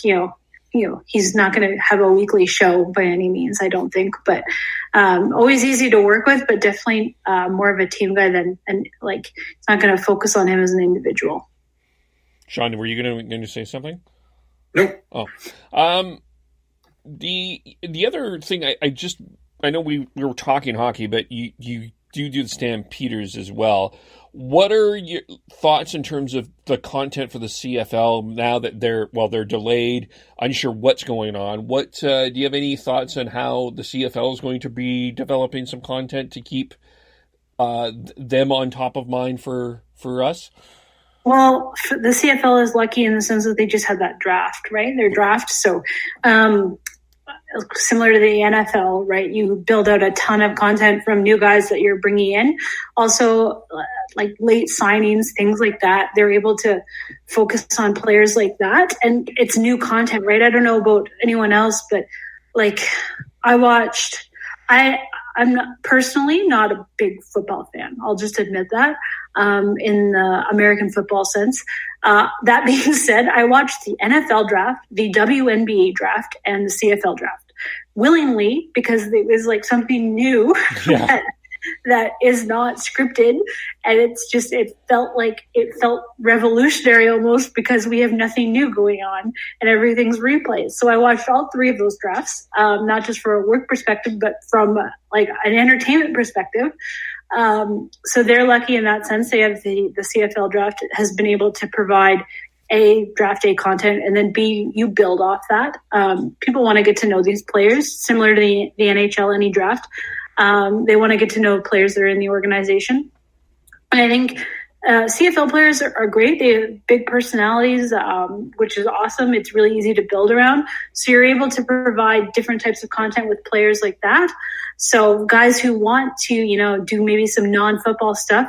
he's not going to have a weekly show by any means, I don't think. But always easy to work with, but definitely more of a team guy and like, it's not going to focus on him as an individual. Sean, were you going to say something? Nope. Oh, the other thing I know we were talking hockey, but you do the Stampeders as well. What are your thoughts in terms of the content for the CFL now that they're delayed, unsure what's going on? Do you have any thoughts on how the CFL is going to be developing some content to keep them on top of mind for us? Well, the CFL is lucky in the sense that they just had that draft, right? Their draft. So, similar to the NFL, right? You build out a ton of content from new guys that you're bringing in. Also, like late signings, things like that. They're able to focus on players like that. And it's new content, right? I don't know about anyone else, but like I'm personally not a big football fan. I'll just admit that in the American football sense. That being said, I watched the NFL draft, the WNBA draft, and the CFL draft willingly because it was like something new that is not scripted. And it felt revolutionary almost because we have nothing new going on and everything's replays. So I watched all three of those drafts, not just from a work perspective, but from like an entertainment perspective. So they're lucky in that sense. They have the CFL draft has been able to provide A, draft day content, and then B, you build off that. People want to get to know these players, similar to the NHL, any draft. They want to get to know players that are in the organization. And I think CFL players are great. They have big personalities, which is awesome. It's really easy to build around. So you're able to provide different types of content with players like that. So guys who want to, do maybe some non-football stuff,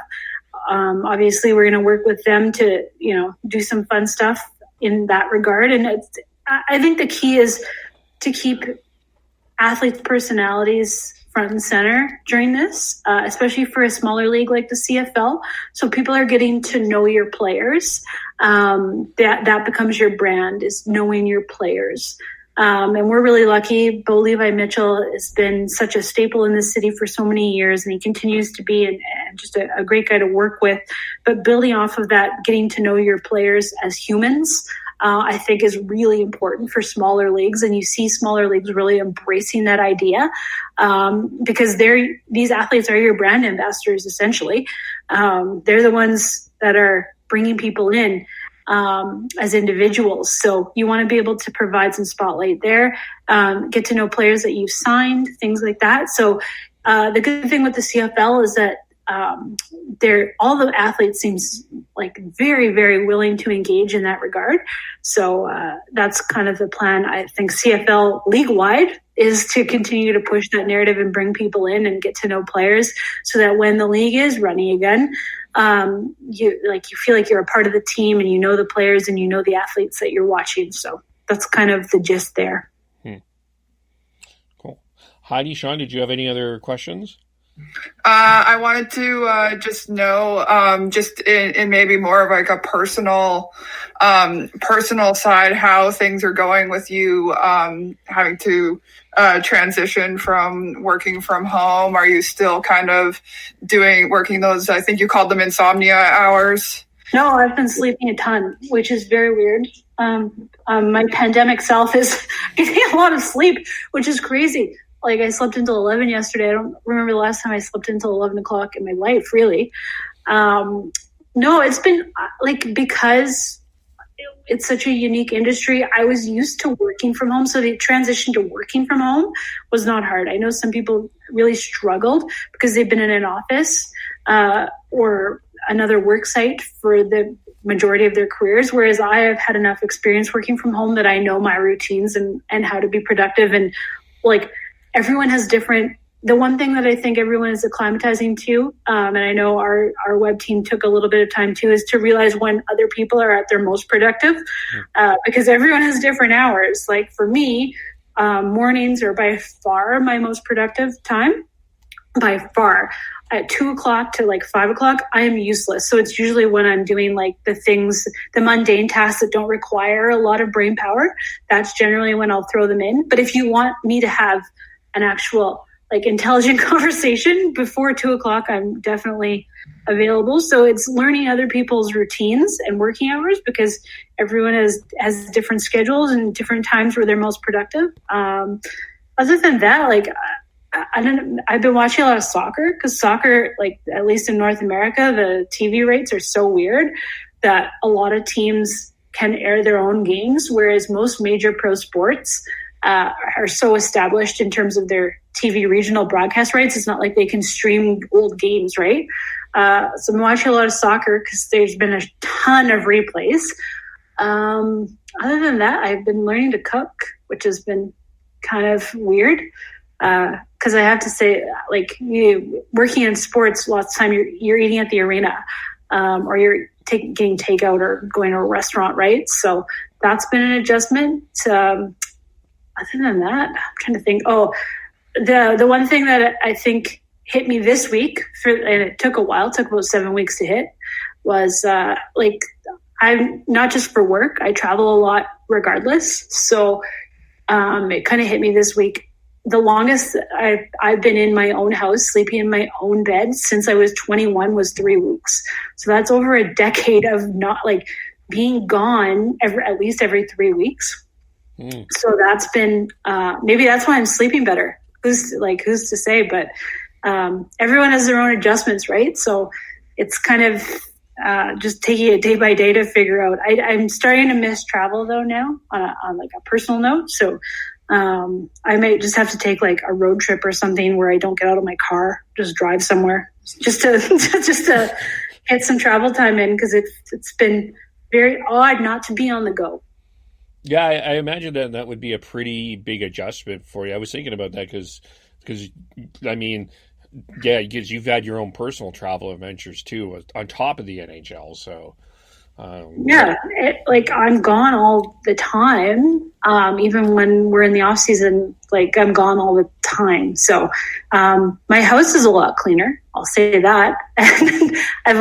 obviously we're going to work with them to, do some fun stuff in that regard. And I think the key is to keep athletes' personalities front and center during this, especially for a smaller league like the CFL. So people are getting to know your players. That becomes your brand, is knowing your players. And we're really lucky. Bo Levi Mitchell has been such a staple in this city for so many years, and he continues to be and just a great guy to work with. But building off of that, getting to know your players as humans, I think is really important for smaller leagues. And you see smaller leagues really embracing that idea because these athletes are your brand ambassadors, essentially. They're the ones that are bringing people in as individuals. So you want to be able to provide some spotlight there, get to know players that you've signed, things like that. So the good thing with the CFL is that all the athletes seems like very, very willing to engage in that regard. So that's kind of the plan. I think CFL league-wide is to continue to push that narrative and bring people in and get to know players so that when the league is running again, you feel like you're a part of the team and you know the players and you know the athletes that you're watching. So that's kind of the gist there. Cool. Heidi, Sean, did you have any other questions? I wanted to just know, just in maybe more of like a personal side, how things are going with you, having to transition from working from home. Are you still kind of working those, I think you called them insomnia hours? No, I've been sleeping a ton, which is very weird. My pandemic self is getting a lot of sleep, which is crazy. Like, I slept until 11 yesterday. I don't remember the last time I slept until 11 o'clock in my life, really. No, it's been like, because it's such a unique industry, I was used to working from home. So the transition to working from home was not hard. I know some people really struggled because they've been in an office or another work site for the majority of their careers, whereas I have had enough experience working from home that I know my routines and how to be productive. And like, everyone has different. The one thing that I think everyone is acclimatizing to, and I know our web team took a little bit of time too, is to realize when other people are at their most productive, because everyone has different hours. Like for me, mornings are by far my most productive time, by far. At 2 o'clock to like 5 o'clock, I am useless. So it's usually when I'm doing like the things, the mundane tasks that don't require a lot of brain power. That's generally when I'll throw them in. But if you want me to have an actual like intelligent conversation before 2 o'clock, I'm definitely available. So it's learning other people's routines and working hours, because everyone has different schedules and different times where they're most productive. Other than that, like, I've been watching a lot of soccer, because soccer, like at least in North America, the TV rates are so weird that a lot of teams can air their own games, whereas most major pro sports are so established in terms of their TV regional broadcast rights. It's not like they can stream old games, right? So I'm watching a lot of soccer because there's been a ton of replays. Other than that, I've been learning to cook, which has been kind of weird. Because I have to say, like, working in sports, lots of time you're eating at the arena, or you're getting takeout or going to a restaurant, right? So that's been an adjustment. Other than that, I'm trying to think. Oh, the one thing that I think hit me this week, and it took a while, it took about 7 weeks to hit, was like, I'm not just for work. I travel a lot regardless. So it kind of hit me this week. The longest I've been in my own house, sleeping in my own bed since I was 21 was 3 weeks. So that's over a decade of not like being gone at least every 3 weeks. So that's been, maybe that's why I'm sleeping better. Who's to say, but everyone has their own adjustments, right? So it's kind of just taking it day by day to figure out. I'm starting to miss travel though now on like a personal note. So I might just have to take like a road trip or something where I don't get out of my car, just drive somewhere just to get some travel time in, because it's been very odd not to be on the go. Yeah, I imagine that would be a pretty big adjustment for you. I was thinking about that because I mean, yeah, because you've had your own personal travel adventures too on top of the NHL. So like I'm gone all the time. Even when we're in the off season, like I'm gone all the time. So my house is a lot cleaner. I'll say that. And I've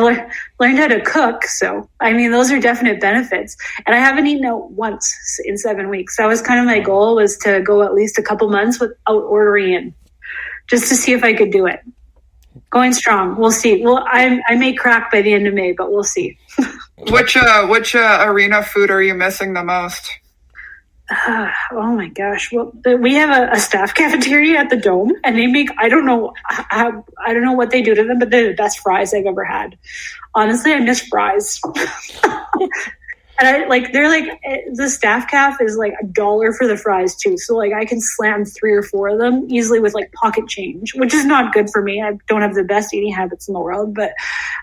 learned how to cook. So, I mean, those are definite benefits. And I haven't eaten out once in 7 weeks. That was kind of my goal, was to go at least a couple months without ordering in, just to see if I could do it. Going strong. We'll see. Well, I may crack by the end of May, but we'll see. Which arena food are you missing the most? Oh my gosh! Well, we have a staff cafeteria at the Dome, and they make I don't know what they do to them, but they're the best fries I've ever had. Honestly, I miss fries. And the staff caf is like $1 for the fries too. So like I can slam 3 or 4 of them easily with like pocket change, which is not good for me. I don't have the best eating habits in the world, but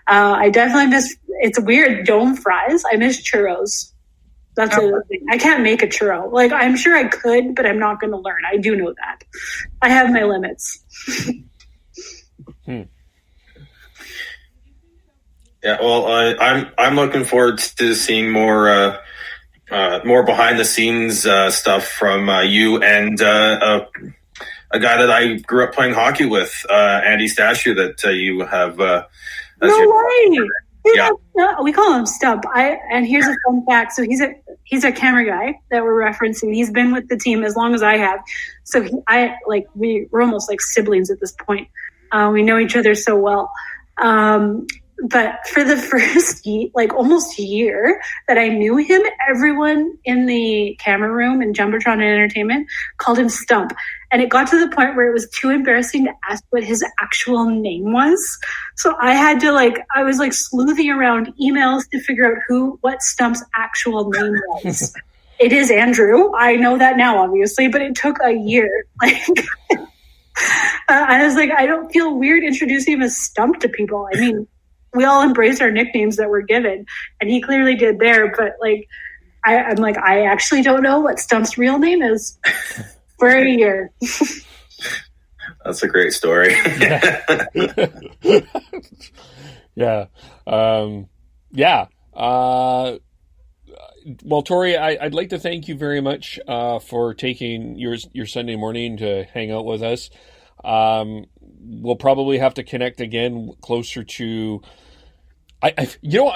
I definitely miss. It's weird, Dome fries. I miss churros. That's the thing. I can't make a churro. Like, I'm sure I could, but I'm not going to learn. I do know that. I have my limits. Yeah, well, I'm looking forward to seeing more behind the scenes stuff from you and a guy that I grew up playing hockey with, Andy Stashew, that you have. No way. Yeah. We call him Stump. And here's a fun fact. So he's a camera guy that we're referencing. He's been with the team as long as I have. So we're almost like siblings at this point. We know each other so well. But for the first almost year that I knew him, everyone in the camera room and Jumbotron and Entertainment called him Stump. And it got to the point where it was too embarrassing to ask what his actual name was. So I had to I was sleuthing around emails to figure out what Stump's actual name was. It is Andrew. I know that now, obviously, but it took a year. I was I don't feel weird introducing him as Stump to people. I mean, we all embrace our nicknames that we're given, and he clearly did there. But I'm I actually don't know what Stump's real name is for a year. That's a great story. Yeah. Well, Torie, I'd like to thank you very much for taking your Sunday morning to hang out with us. We'll probably have to connect again closer to. I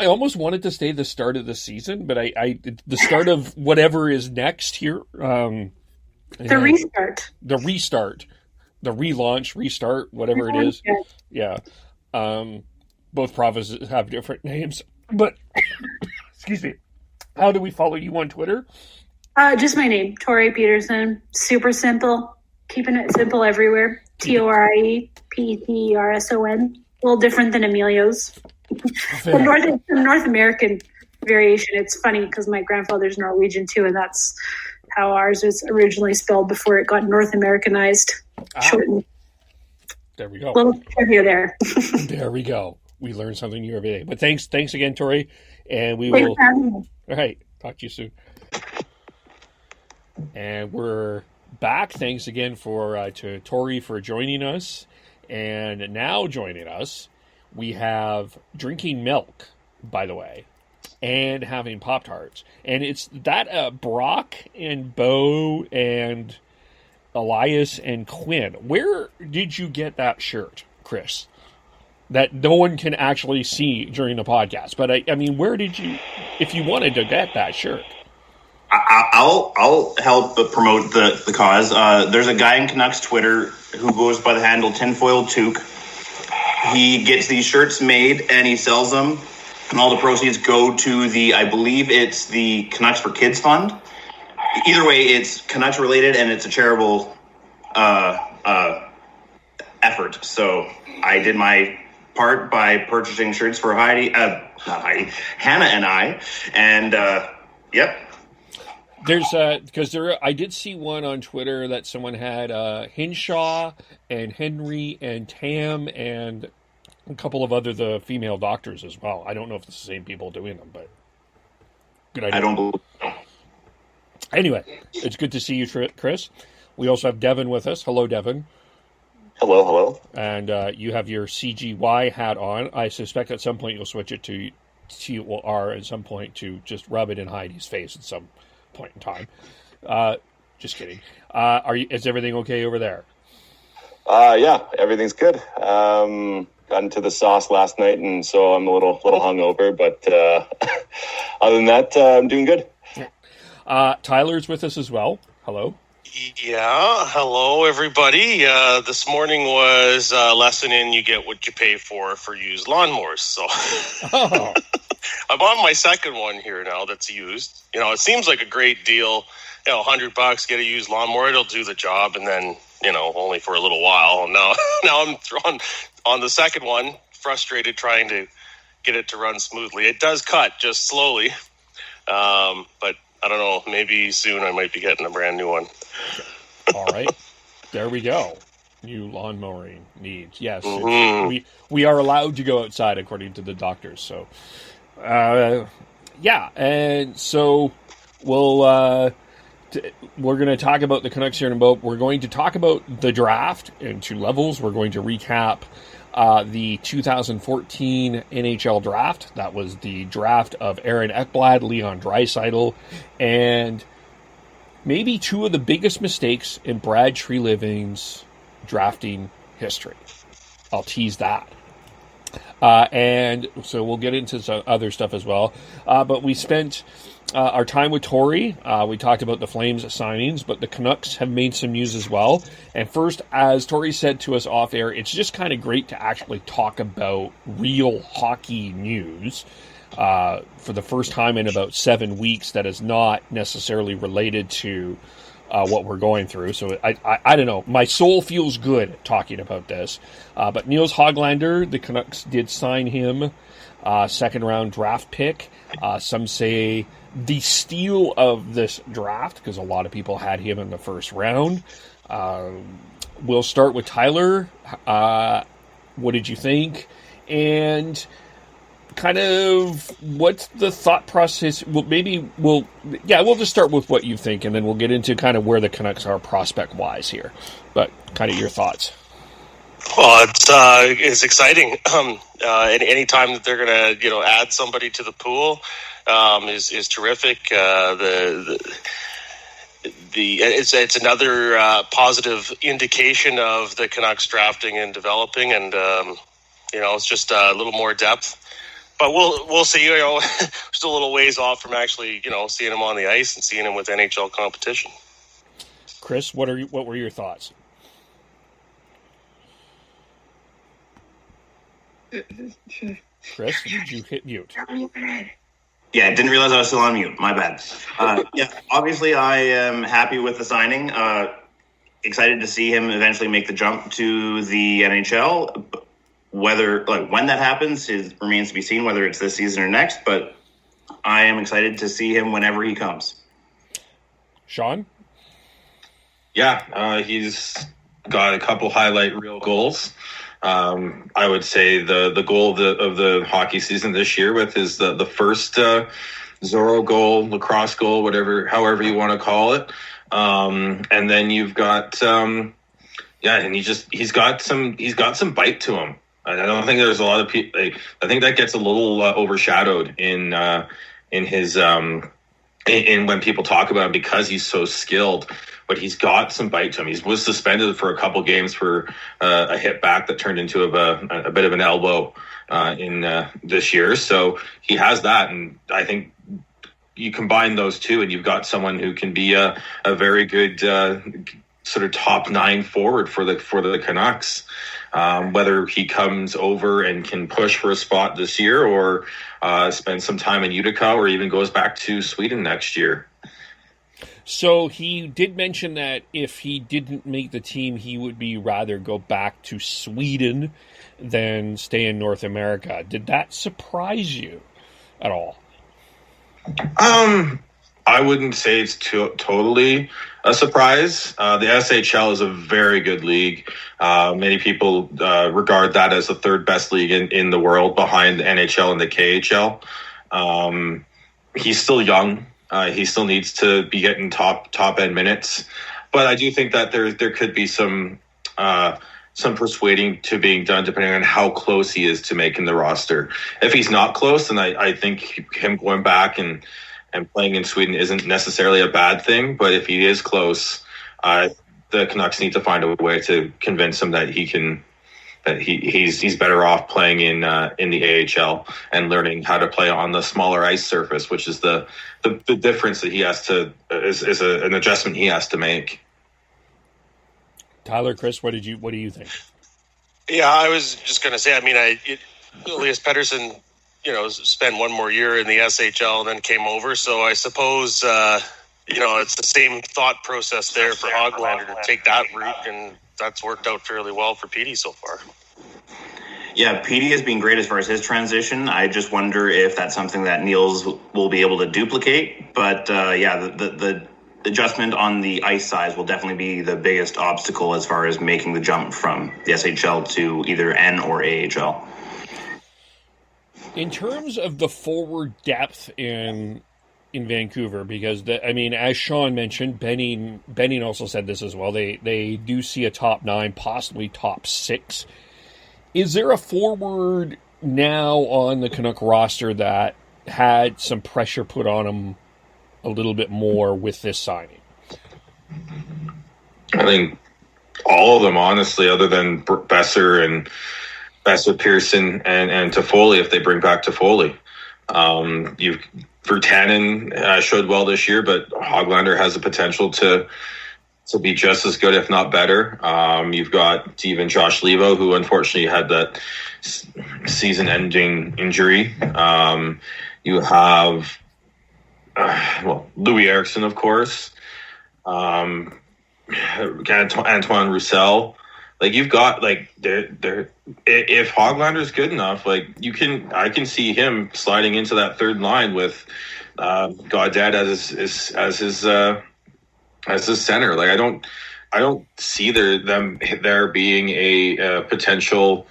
almost wanted to say the start of the season, but the start of whatever is next here. The restart, the relaunch, restart, whatever it is. Yeah. Both provinces have different names, but excuse me. How do we follow you on Twitter? Just my name, Torie Peterson. Super simple. Keeping it simple everywhere. ToriePeterson. A little different than Emilio's. The North American variation. It's funny because my grandfather's Norwegian too, and that's how ours was originally spelled before it got North Americanized. Shortened. There we go. Little trivia there. There we go. We learn something new every day. But thanks again, Torie, and we will. All right, talk to you soon. And we're back. Thanks again to Torie for joining us, and now joining us, we have drinking milk, by the way, and having Pop-Tarts, and it's that Brock and Bo and Elias and Quinn. Where did you get that shirt, Chris? That no one can actually see during the podcast. But I mean, where did you, if you wanted to get that shirt? I'll help promote the cause. There's a guy in Canucks Twitter who goes by the handle Tinfoil Toque. He gets these shirts made and he sells them, and all the proceeds go to I believe it's the Canucks for Kids Fund. Either way, it's Canucks related and it's a charitable effort. So I did my part by purchasing shirts for Hannah and I, and yep. There's because I did see one on Twitter that someone had Hinshaw and Henry and Tam and a couple of the female doctors as well. I don't know if it's the same people doing them, but good idea. I don't believe so. Anyway, it's good to see you, Chris. We also have Devin with us. Hello, Devin. Hello. And you have your CGY hat on. I suspect at some point you'll switch it to TOR at some point to just rub it in Heidi's face at some point in time. Just kidding. Is everything okay over there? Yeah, everything's good. Got into the sauce last night, and so I'm a little hungover, but other than that, I'm doing good. Tyler's with us as well. Hello. Yeah, hello everybody. This morning was lesson in you get what you pay for used lawnmowers. So I'm on my second one here now that's used. It seems like a great deal. $100, get a used lawnmower, it'll do the job, and then only for a little while. And now I'm on the second one, frustrated trying to get it to run smoothly. It does cut just slowly, but I don't know. Maybe soon I might be getting a brand new one. All right. There we go. New lawn mowing needs. Yes. Mm-hmm. We are allowed to go outside according to the doctors. So, yeah. And so we're going to talk about the Canucks here in a moment. We're going to talk about the draft in two levels. We're going to recap the 2014 NHL Draft. That was the draft of Aaron Ekblad, Leon Draisaitl, and maybe two of the biggest mistakes in Brad Treliving's drafting history. I'll tease that. And so we'll get into some other stuff as well. But we spent our time with Torie. We talked about the Flames signings, but the Canucks have made some news as well. And first, as Torie said to us off air, it's just kind of great to actually talk about real hockey news for the first time in about 7 weeks that is not necessarily related to what we're going through. So I don't know. My soul feels good talking about this. But Nils Hoglander, the Canucks did sign him, second-round draft pick. Some say the steal of this draft, because a lot of people had him in the first round. We'll start with Tyler. What did you think? And kind of what's the thought process? Well, we'll just start with what you think, and then we'll get into kind of where the Canucks are prospect-wise here. But kind of your thoughts. Well, it's exciting. Anytime that they're going to add somebody to the pool is terrific. It's another positive indication of the Canucks drafting and developing, and it's just a little more depth. But we'll see. Still a little ways off from actually seeing him on the ice and seeing him with NHL competition. Chris, what were your thoughts? Chris, did you hit mute? Yeah, I didn't realize I was still on mute. My bad. Obviously I am happy with the signing. Excited to see him eventually make the jump to the NHL. Whether when that happens remains to be seen, whether it's this season or next. But I am excited to see him whenever he comes. Sean? Yeah, he's got a couple highlight reel goals. I would say the goal of the hockey season this year is the first Zorro goal, lacrosse goal, however you want to call it. And then you've got and he's got some bite to him. I don't think there's a lot of people. I think that gets a little overshadowed in his in when people talk about him because he's so skilled. But he's got some bite to him. He was suspended for a couple games for a hit back that turned into a bit of an elbow in this year. So he has that, and I think you combine those two, and you've got someone who can be a very good sort of top 9 forward for the Canucks. Whether he comes over and can push for a spot this year, or spend some time in Utica, or even goes back to Sweden next year. So he did mention that if he didn't make the team, he would rather go back to Sweden than stay in North America. Did that surprise you at all? I wouldn't say it's totally a surprise. The SHL is a very good league. Many people regard that as the third best league in the world behind the NHL and the KHL. He's still young. He still needs to be getting top end minutes, but I do think that there could be some persuading to being done depending on how close he is to making the roster. If he's not close, then I think him going back and playing in Sweden isn't necessarily a bad thing. But if he is close, the Canucks need to find a way to convince him that he's better off playing in the AHL and learning how to play on the smaller ice surface, which is the difference that he has to is an adjustment he has to make. Tyler, Chris, what do you think? Yeah, I was just going to say. I mean, Nils Peterson, spent one more year in the SHL and then came over. So I suppose it's the same thought process there for Hoglander to take that route, and that's worked out fairly well for Petey so far. Yeah, Petey has been great as far as his transition. I just wonder if that's something that Nils will be able to duplicate. But the adjustment on the ice size will definitely be the biggest obstacle as far as making the jump from the SHL to either N or AHL. In terms of the forward depth in Vancouver, because as Sean mentioned, Benning also said this as well. They do see a top 9, possibly top 6. Is there a forward now on the Canuck roster that had some pressure put on him a little bit more with this signing? I think all of them, honestly, other than Besser, Pearson, and Toffoli, if they bring back Toffoli. Virtanen showed well this year, but Hoglander has the potential to be just as good, if not better. You've got even Josh Levo, who unfortunately had that season-ending injury. You have Louis Eriksson, of course. Antoine Roussel. Like you've got like if Hoglander's good enough, like I can see him sliding into that third line with Gaudette as his center. Like I don't see there being a potential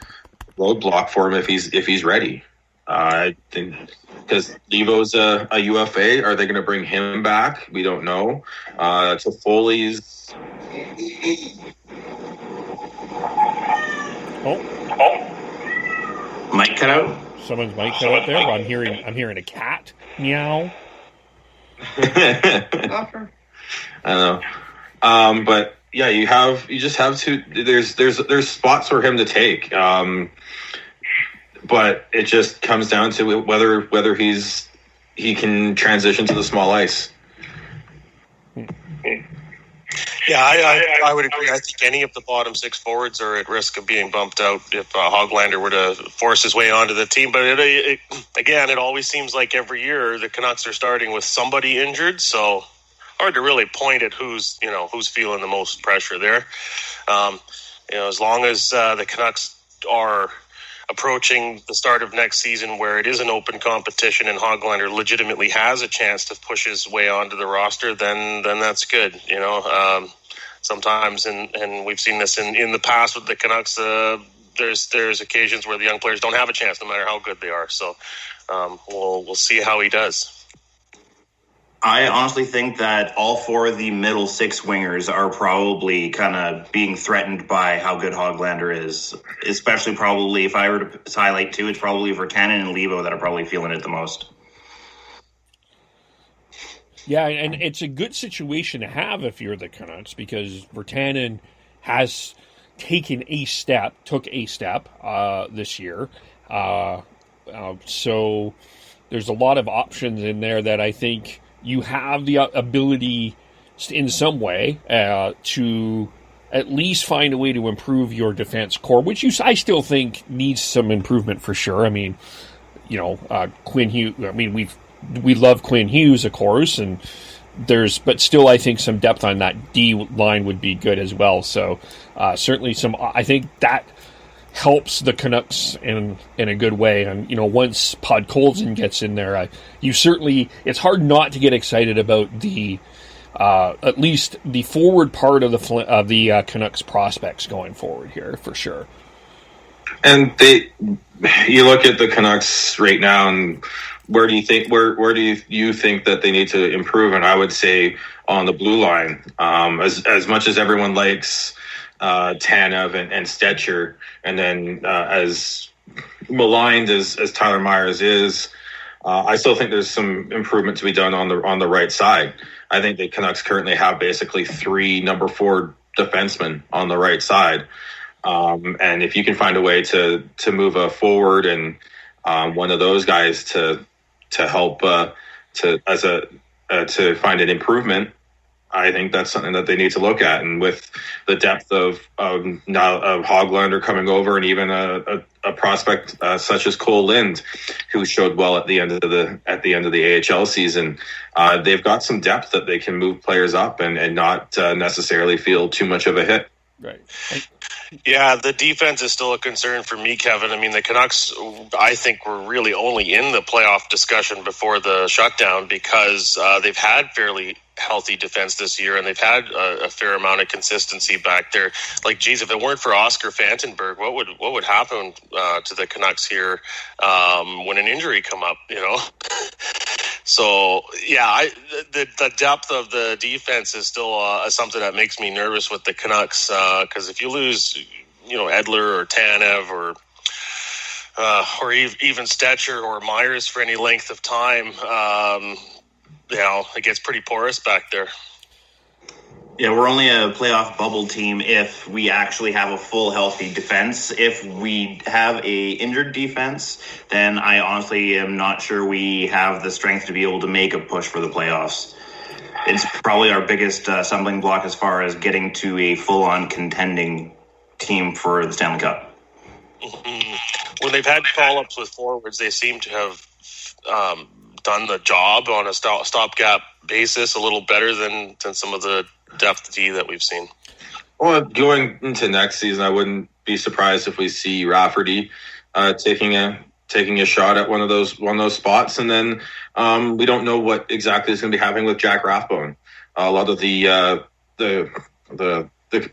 roadblock for him if he's ready. I think because Levo's a UFA, are they going to bring him back? We don't know. Toffoli's. Mic cut out. Someone's mic cut out there. I'm hearing a cat meow. I don't know. But yeah, you just have to. There's spots for him to take. But it just comes down to whether he can transition to the small ice. Yeah, I would agree. I think any of the bottom six forwards are at risk of being bumped out if Hoglander were to force his way onto the team. But it always seems like every year the Canucks are starting with somebody injured, so hard to really point at who's feeling the most pressure there. As long as the Canucks are approaching the start of next season where it is an open competition and Hoglander legitimately has a chance to push his way onto the roster, then that's good. Sometimes, and we've seen this in the past with the Canucks, there's occasions where the young players don't have a chance no matter how good they are. So we'll see how he does. I honestly think that all four of the middle six wingers are probably kind of being threatened by how good Hoglander is. Especially probably, if I were to highlight two, it's probably Virtanen and Levo that are probably feeling it the most. Yeah, and it's a good situation to have if you're the Canucks because Virtanen has took a step this year. So there's a lot of options in there that I think you have the ability in some way to at least find a way to improve your defense core, which I still think needs some improvement for sure. I mean, Quinn Hughes, we love Quinn Hughes, of course, but still I think some depth on that D line would be good as well. So certainly I think that helps the Canucks in a good way. And, once Podkolzin gets in there, it's hard not to get excited about the at least the forward part of the Canucks prospects going forward here for sure. And you look at the Canucks right now, and where do you think that they need to improve? And I would say on the blue line, as much as everyone likes Tanev and Stetcher, and then as maligned as Tyler Myers is, I still think there's some improvement to be done on the right side. I think the Canucks currently have basically 3 number 4 defensemen on the right side, and if you can find a way to move a forward and one of those guys to help to find an improvement, I think that's something that they need to look at. And with the depth of Hoglander coming over, and even a prospect such as Cole Lind, who showed well at the end of the AHL season, they've got some depth that they can move players up and not necessarily feel too much of a hit. Right. Yeah, the defense is still a concern for me, Kevin. I mean, the Canucks, I think, were really only in the playoff discussion before the shutdown because they've had fairly healthy defense this year, and they've had a fair amount of consistency back there. Like, geez, if it weren't for Oscar Fantenberg, what would happen to the Canucks here when an injury come up? So yeah, the depth of the defense is still something that makes me nervous with the Canucks because if you lose, Edler or Tanev or even Stetcher or Myers for any length of time, it gets pretty porous back there. Yeah, we're only a playoff bubble team if we actually have a full healthy defense. If we have a injured defense, then I honestly am not sure we have the strength to be able to make a push for the playoffs. It's probably our biggest stumbling block as far as getting to a full-on contending team for the Stanley Cup. Mm-hmm. When they've had call-ups with forwards, they seem to have done the job on a stopgap basis a little better than some of the depth D that we've seen. Well, going into next season, I wouldn't be surprised if we see Rafferty taking a shot at one of those spots, and then we don't know what exactly is going to be happening with Jack Rathbone. A lot of the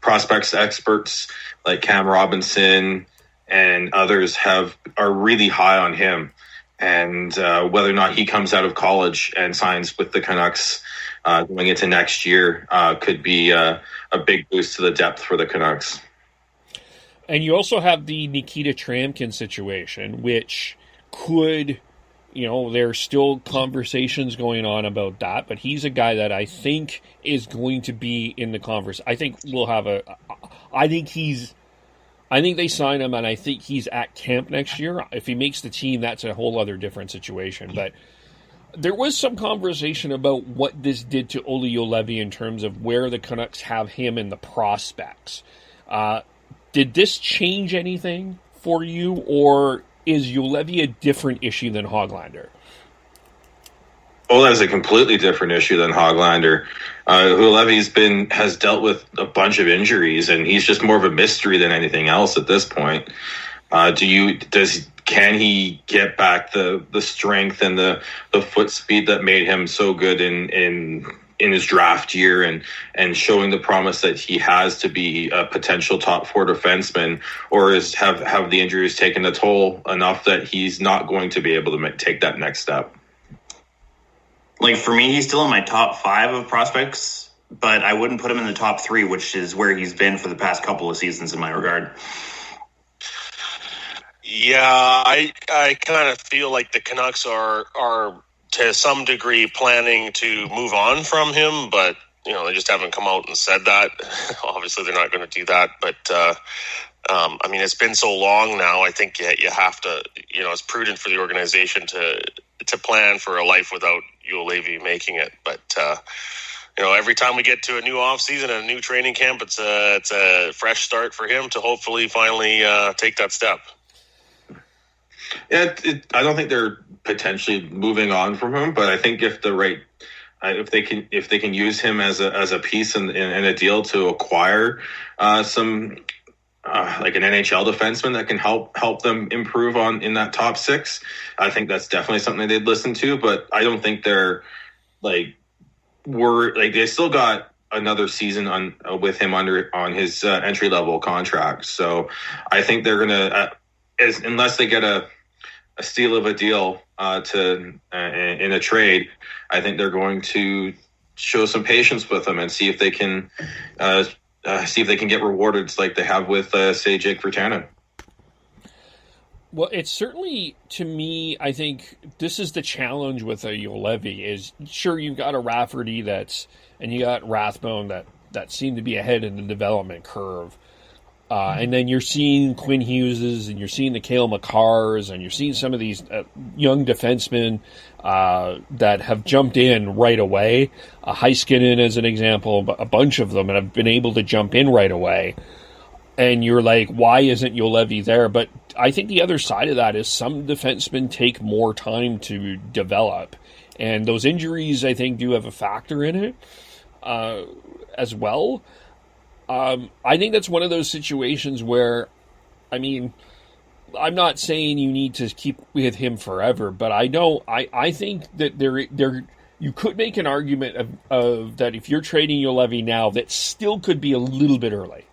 prospects experts like Cam Robinson and others are really high on him, and whether or not he comes out of college and signs with the Canucks going into next year could be a big boost to the depth for the Canucks. And you also have the Nikita Tramkin situation, which could, there's still conversations going on about that, but he's a guy that I think is going to be in the conversation. I think they sign him, and I think he's at camp next year. If he makes the team, that's a whole other different situation. But there was some conversation about what this did to Olli Juolevi in terms of where the Canucks have him in the prospects. Did this change anything for you, or is Juolevi a different issue than Hoglander? Well, that's a completely different issue than Hoglander. Juolevi has dealt with a bunch of injuries, and he's just more of a mystery than anything else at this point. Can he get back the strength and the foot speed that made him so good in his draft year and showing the promise that he has to be a potential top 4 defenseman, or have the injuries taken a toll enough that he's not going to be able to take that next step? Like, for me, he's still in my top 5 of prospects, but I wouldn't put him in the top 3, which is where he's been for the past couple of seasons in my regard. Yeah, I kind of feel like the Canucks are to some degree planning to move on from him, but they just haven't come out and said that. Obviously, they're not going to do that, but it's been so long now. I think you have to, it's prudent for the organization to plan for a life without Juolevi making it. But every time we get to a new off season and a new training camp, it's a fresh start for him to hopefully finally take that step. Yeah, I don't think they're potentially moving on from him, but I think if they can use him as a piece in a deal to acquire some like an NHL defenseman that can help them improve in that top 6, I think that's definitely something they'd listen to. But I don't think they're they still got another season with him on his entry level contract. So I think they're gonna unless they get a steal of a deal in a trade, I think they're going to show some patience with him and see if they can get rewarded like they have with say Jake Virtanen. Well, it's certainly, to me, I think this is the challenge with a Juolevi is, sure, you've got a Rafferty and you got Rathbone that seem to be ahead in the development curve. And then you're seeing Quinn Hugheses, and you're seeing the Cale Makars, and you're seeing some of these young defensemen that have jumped in right away. Heiskanen, as an example, a bunch of them, and have been able to jump in right away. And you're like, why isn't Juolevi there? But I think the other side of that is some defensemen take more time to develop. And those injuries, I think, do have a factor in it as well. I think that's one of those situations where, I'm not saying you need to keep with him forever, but I think that there you could make an argument of that if you're trading Juolevi now, that still could be a little bit early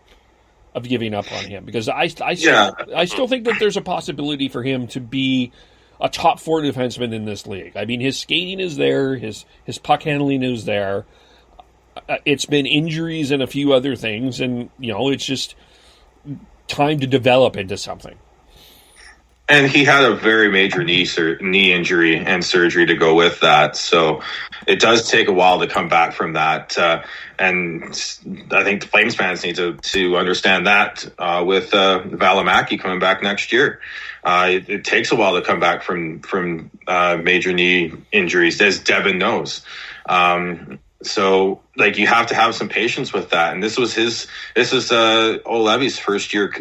of giving up on him, because I still think that there's a possibility for him to be a top 4 defenseman in this league. His skating is there, his puck handling is there. It's been injuries and a few other things, and it's just time to develop into something. And he had a very major knee injury and surgery to go with that, so it does take a while to come back from that. And I think the Flames fans need to understand that with Valimaki coming back next year. It takes a while to come back from major knee injuries, as Devin knows. So, like, you have to have some patience with that. And this was Olevi's first year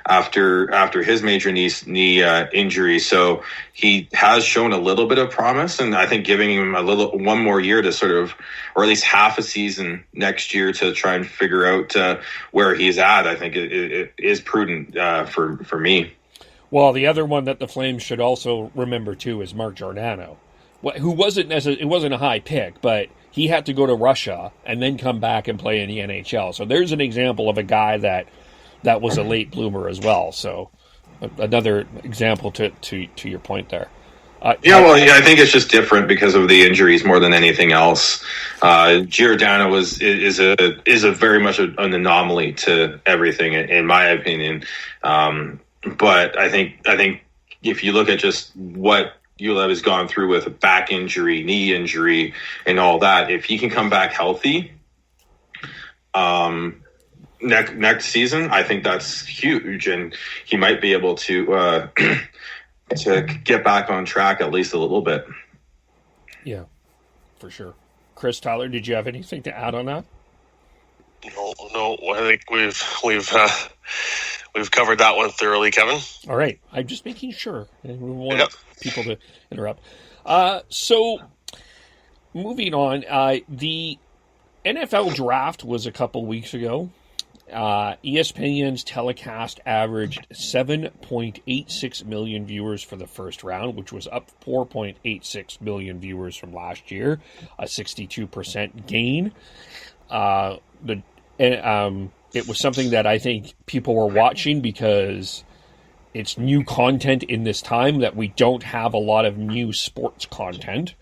after his major knee injury. So he has shown a little bit of promise, and I think giving him one more year to sort of, or at least half a season next year to try and figure out where he's at, I think it is prudent for me. Well, the other one that the Flames should also remember too is Mark Giordano, who it wasn't a high pick, but he had to go to Russia and then come back and play in the NHL. So there's an example of a guy that was a late bloomer as well. So another example to your point there. I think it's just different because of the injuries more than anything else. Giordano is a very much an anomaly to everything, in my opinion. But I think if you look at just what Ulev has gone through with a back injury, knee injury, and all that, if he can come back healthy next season, I think that's huge, and he might be able to get back on track at least a little bit. Yeah, for sure. Chris, Tyler, did you have anything to add on that? No. I think we've covered that one thoroughly, Kevin. All right. I'm just making sure. We want people to interrupt. So, moving on, the NFL Draft was a couple weeks ago. ESPN's telecast averaged 7.86 million viewers for the first round, which was up 4.86 million viewers from last year, a 62% gain. It was something that I think people were watching because it's new content in this time that we don't have a lot of new sports content.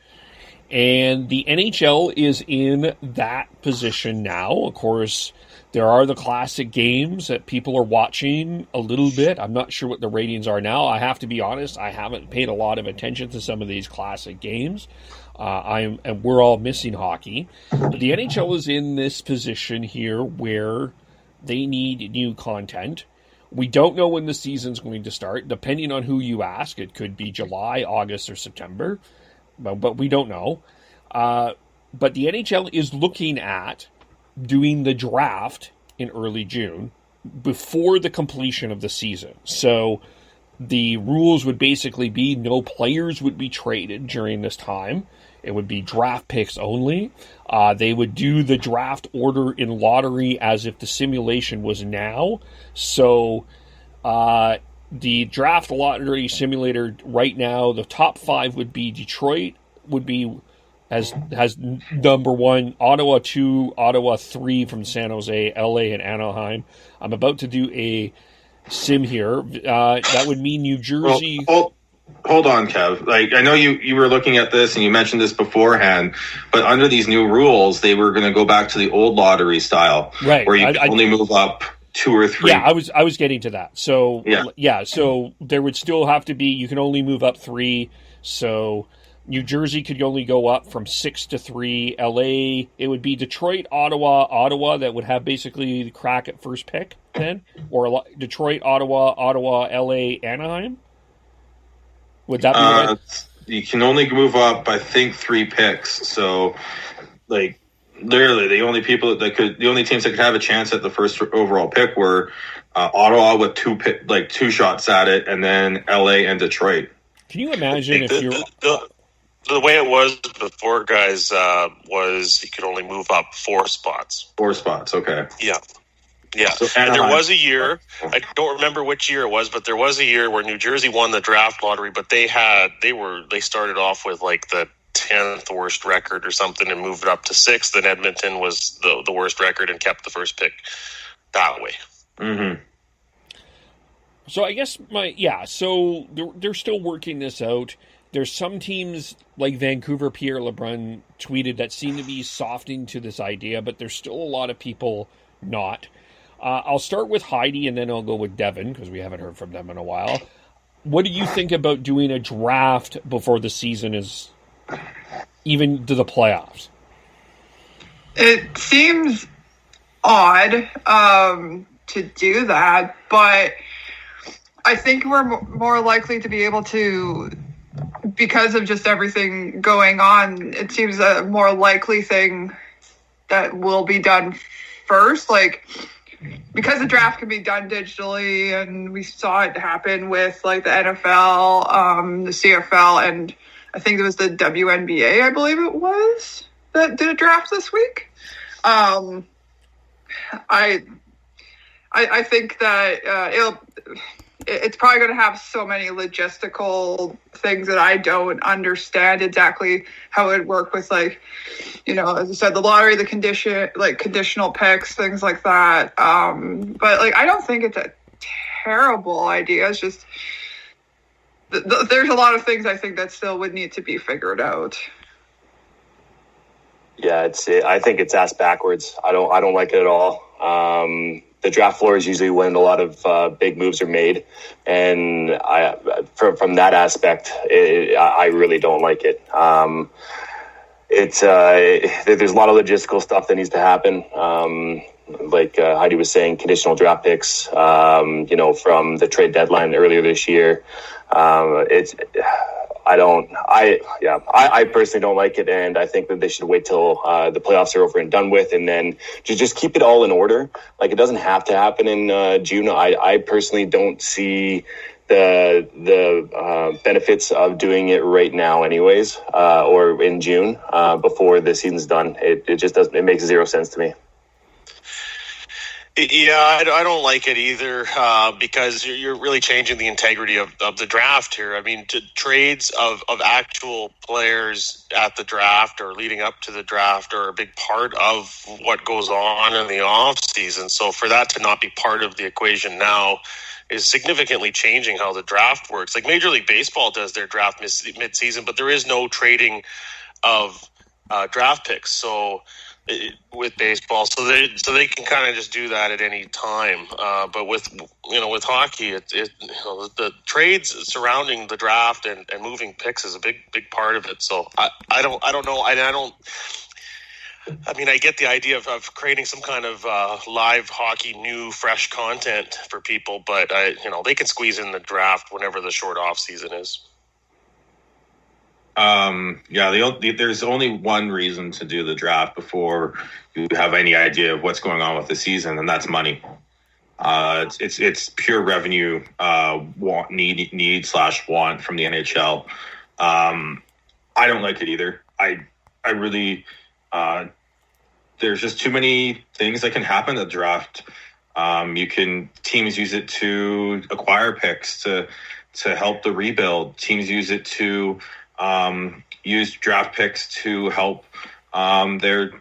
And the NHL is in that position now. Of course, there are the classic games that people are watching a little bit. I'm not sure what the ratings are now. I have to be honest, I haven't paid a lot of attention to some of these classic games. And we're all missing hockey. But the NHL is in this position here where they need new content. We don't know when the season's going to start. Depending on who you ask, it could be July, August, or September. But we don't know. But the NHL is looking at doing the draft in early June before the completion of the season. So the rules would basically be no players would be traded during this time. It would be draft picks only. They would do the draft order in lottery as if the simulation was now. So the draft lottery simulator right now, the top 5 would be Detroit would be has number 1, Ottawa 2, Ottawa 3 from San Jose, LA, and Anaheim. I'm about to do a sim here. That would mean New Jersey. Hold on, Kev. Like, I know you were looking at this and you mentioned this beforehand, but under these new rules, they were going to go back to the old lottery style, right? Where you could only move up 2 or 3. Yeah, I was getting to that. So so there would still have to be, you can only move up 3. So New Jersey could only go up from 6 to 3. LA, it would be Detroit, Ottawa that would have basically the crack at first pick then, or Detroit, Ottawa, LA, Anaheim. Would that be right? You can only move up, I think, 3 picks. So, like, literally, the only teams that could have a chance at the first overall pick were Ottawa with 2 shots at it, and then LA and Detroit. Can you imagine if you're the way it was before, guys, was you could only move up 4 spots. 4 spotes, okay. Yeah. Yeah, so and there was a year, I don't remember which year it was, but there was a year where New Jersey won the draft lottery, but they started off with like the 10th worst record or something and moved it up to 6th, then Edmonton was the worst record and kept the first pick that way. Mm-hmm. So I guess so they're still working this out. There's some teams like Vancouver, Pierre LeBrun tweeted that seem to be softening to this idea, but there's still a lot of people not. I'll start with Heidi and then I'll go with Devin because we haven't heard from them in a while. What do you think about doing a draft before the season is even to the playoffs? It seems odd to do that, but I think we're more likely to be able to because of just everything going on, it seems a more likely thing that will be done first. Like, because the draft can be done digitally, and we saw it happen with like the NFL, the CFL, and I think it was the WNBA, I believe it was, that did a draft this week. I think that it's probably going to have so many logistical things that I don't understand exactly how it would work with, like, you know, as I said, the lottery, the conditional picks, things like that. But like, I don't think it's a terrible idea. It's just there's a lot of things I think that still would need to be figured out. Yeah, I think it's ass backwards. I don't like it at all. The draft floor is usually when a lot of big moves are made, and from that aspect, I really don't like it. There's a lot of logistical stuff that needs to happen. Like Heidi was saying, conditional draft picks. From the trade deadline earlier this year. I personally don't like it, and I think that they should wait till the playoffs are over and done with, and then just keep it all in order. Like, it doesn't have to happen in June. I personally don't see the benefits of doing it right now anyways, or in June before the season's done. It just doesn't. It makes zero sense to me. Yeah, I don't like it either, because you're really changing the integrity of the draft here. I mean, trades of actual players at the draft or leading up to the draft are a big part of what goes on in the off season. So for that to not be part of the equation now is significantly changing how the draft works. Like, Major League Baseball does their draft mid-season, but there is no trading of draft picks. So with baseball, so they can kind of just do that at any time. But with hockey, the trades surrounding the draft and moving picks is a big part of it. So I don't know. I mean, I get the idea of creating some kind of live hockey, new, fresh content for people, but they can squeeze in the draft whenever the short off season is. There's only one reason to do the draft before you have any idea of what's going on with the season, and that's money. It's pure revenue need/want from the NHL. I don't like it either. I really there's just too many things that can happen at the draft. Teams use it to acquire picks to help the rebuild. Teams use it to use draft picks to help their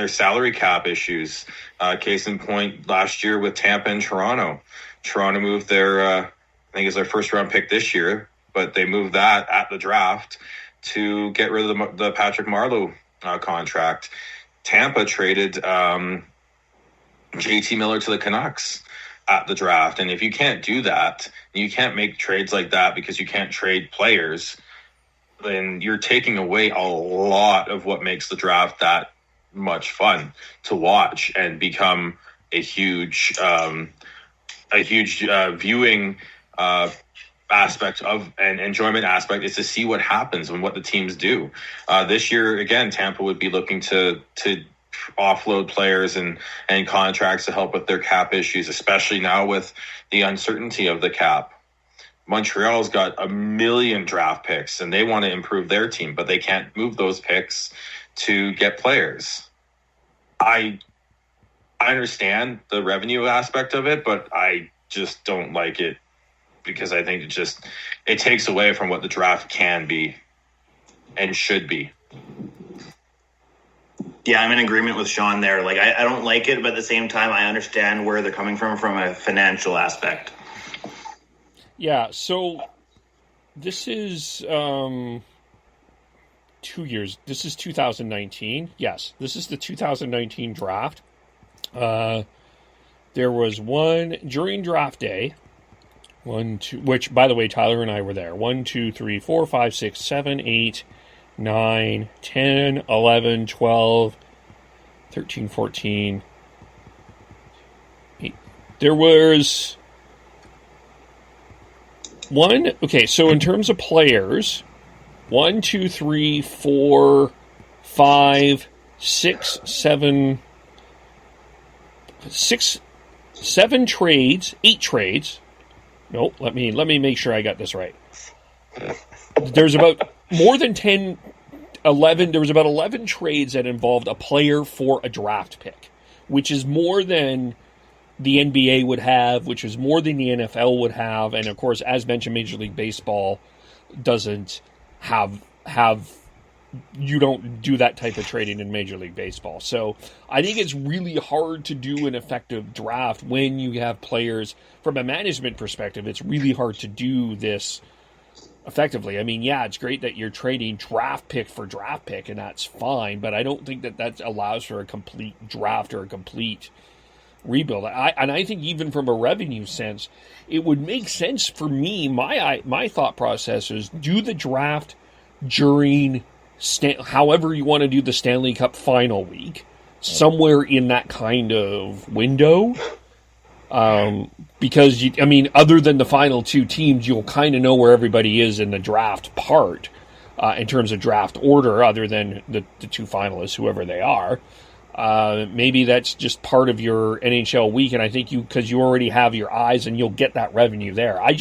salary cap issues. Case in point, last year with Tampa and Toronto. Toronto moved their, I think it's their first round pick this year, but they moved that at the draft to get rid of the Patrick Marleau contract. Tampa traded JT Miller to the Canucks at the draft. And if you can't do that, and you can't make trades like that because you can't trade players, then you're taking away a lot of what makes the draft that much fun to watch and become a huge viewing aspect of an enjoyment aspect is to see what happens and what the teams do. This year, again, Tampa would be looking to offload players and contracts to help with their cap issues, especially now with the uncertainty of the cap. Montreal's got 1 million draft picks and they want to improve their team, but they can't move those picks to get players. I understand the revenue aspect of it, but I just don't like it because I think it takes away from what the draft can be and should be. Yeah, I'm in agreement with Sean there. Like, I don't like it, but at the same time, I understand where they're coming from a financial aspect. Yeah, so this is 2 years. This is 2019. Yes, this is the 2019 draft. There was one during draft day. 1, 2, which, by the way, Tyler and I were there. 1, 2, 3, 4, 5, 6, 7, 8, 9, 10, 11, 12, 13, 14. 8. There was one. Okay, so in terms of players, 1, 2, 3, 4, 5, 6, 7, 8 trades. No, let me make sure I got this right. There's about more than 11. There was about 11 trades that involved a player for a draft pick, which is more than the NBA would have, which is more than the NFL would have, and of course, as mentioned, Major League Baseball doesn't have. You don't do that type of trading in Major League Baseball. So I think it's really hard to do an effective draft when you have players. From a management perspective, it's really hard to do this effectively. I mean, yeah, it's great that you're trading draft pick for draft pick, and that's fine, but I don't think that allows for a complete draft or a complete rebuild. I think even from a revenue sense, it would make sense for me. My thought process is do the draft during however you want to do the Stanley Cup final week, somewhere in that kind of window. Because, other than the final two teams, you'll kind of know where everybody is in the draft part in terms of draft order, other than the two finalists, whoever they are. Maybe that's just part of your NHL week, and I think because you already have your eyes and you'll get that revenue there. I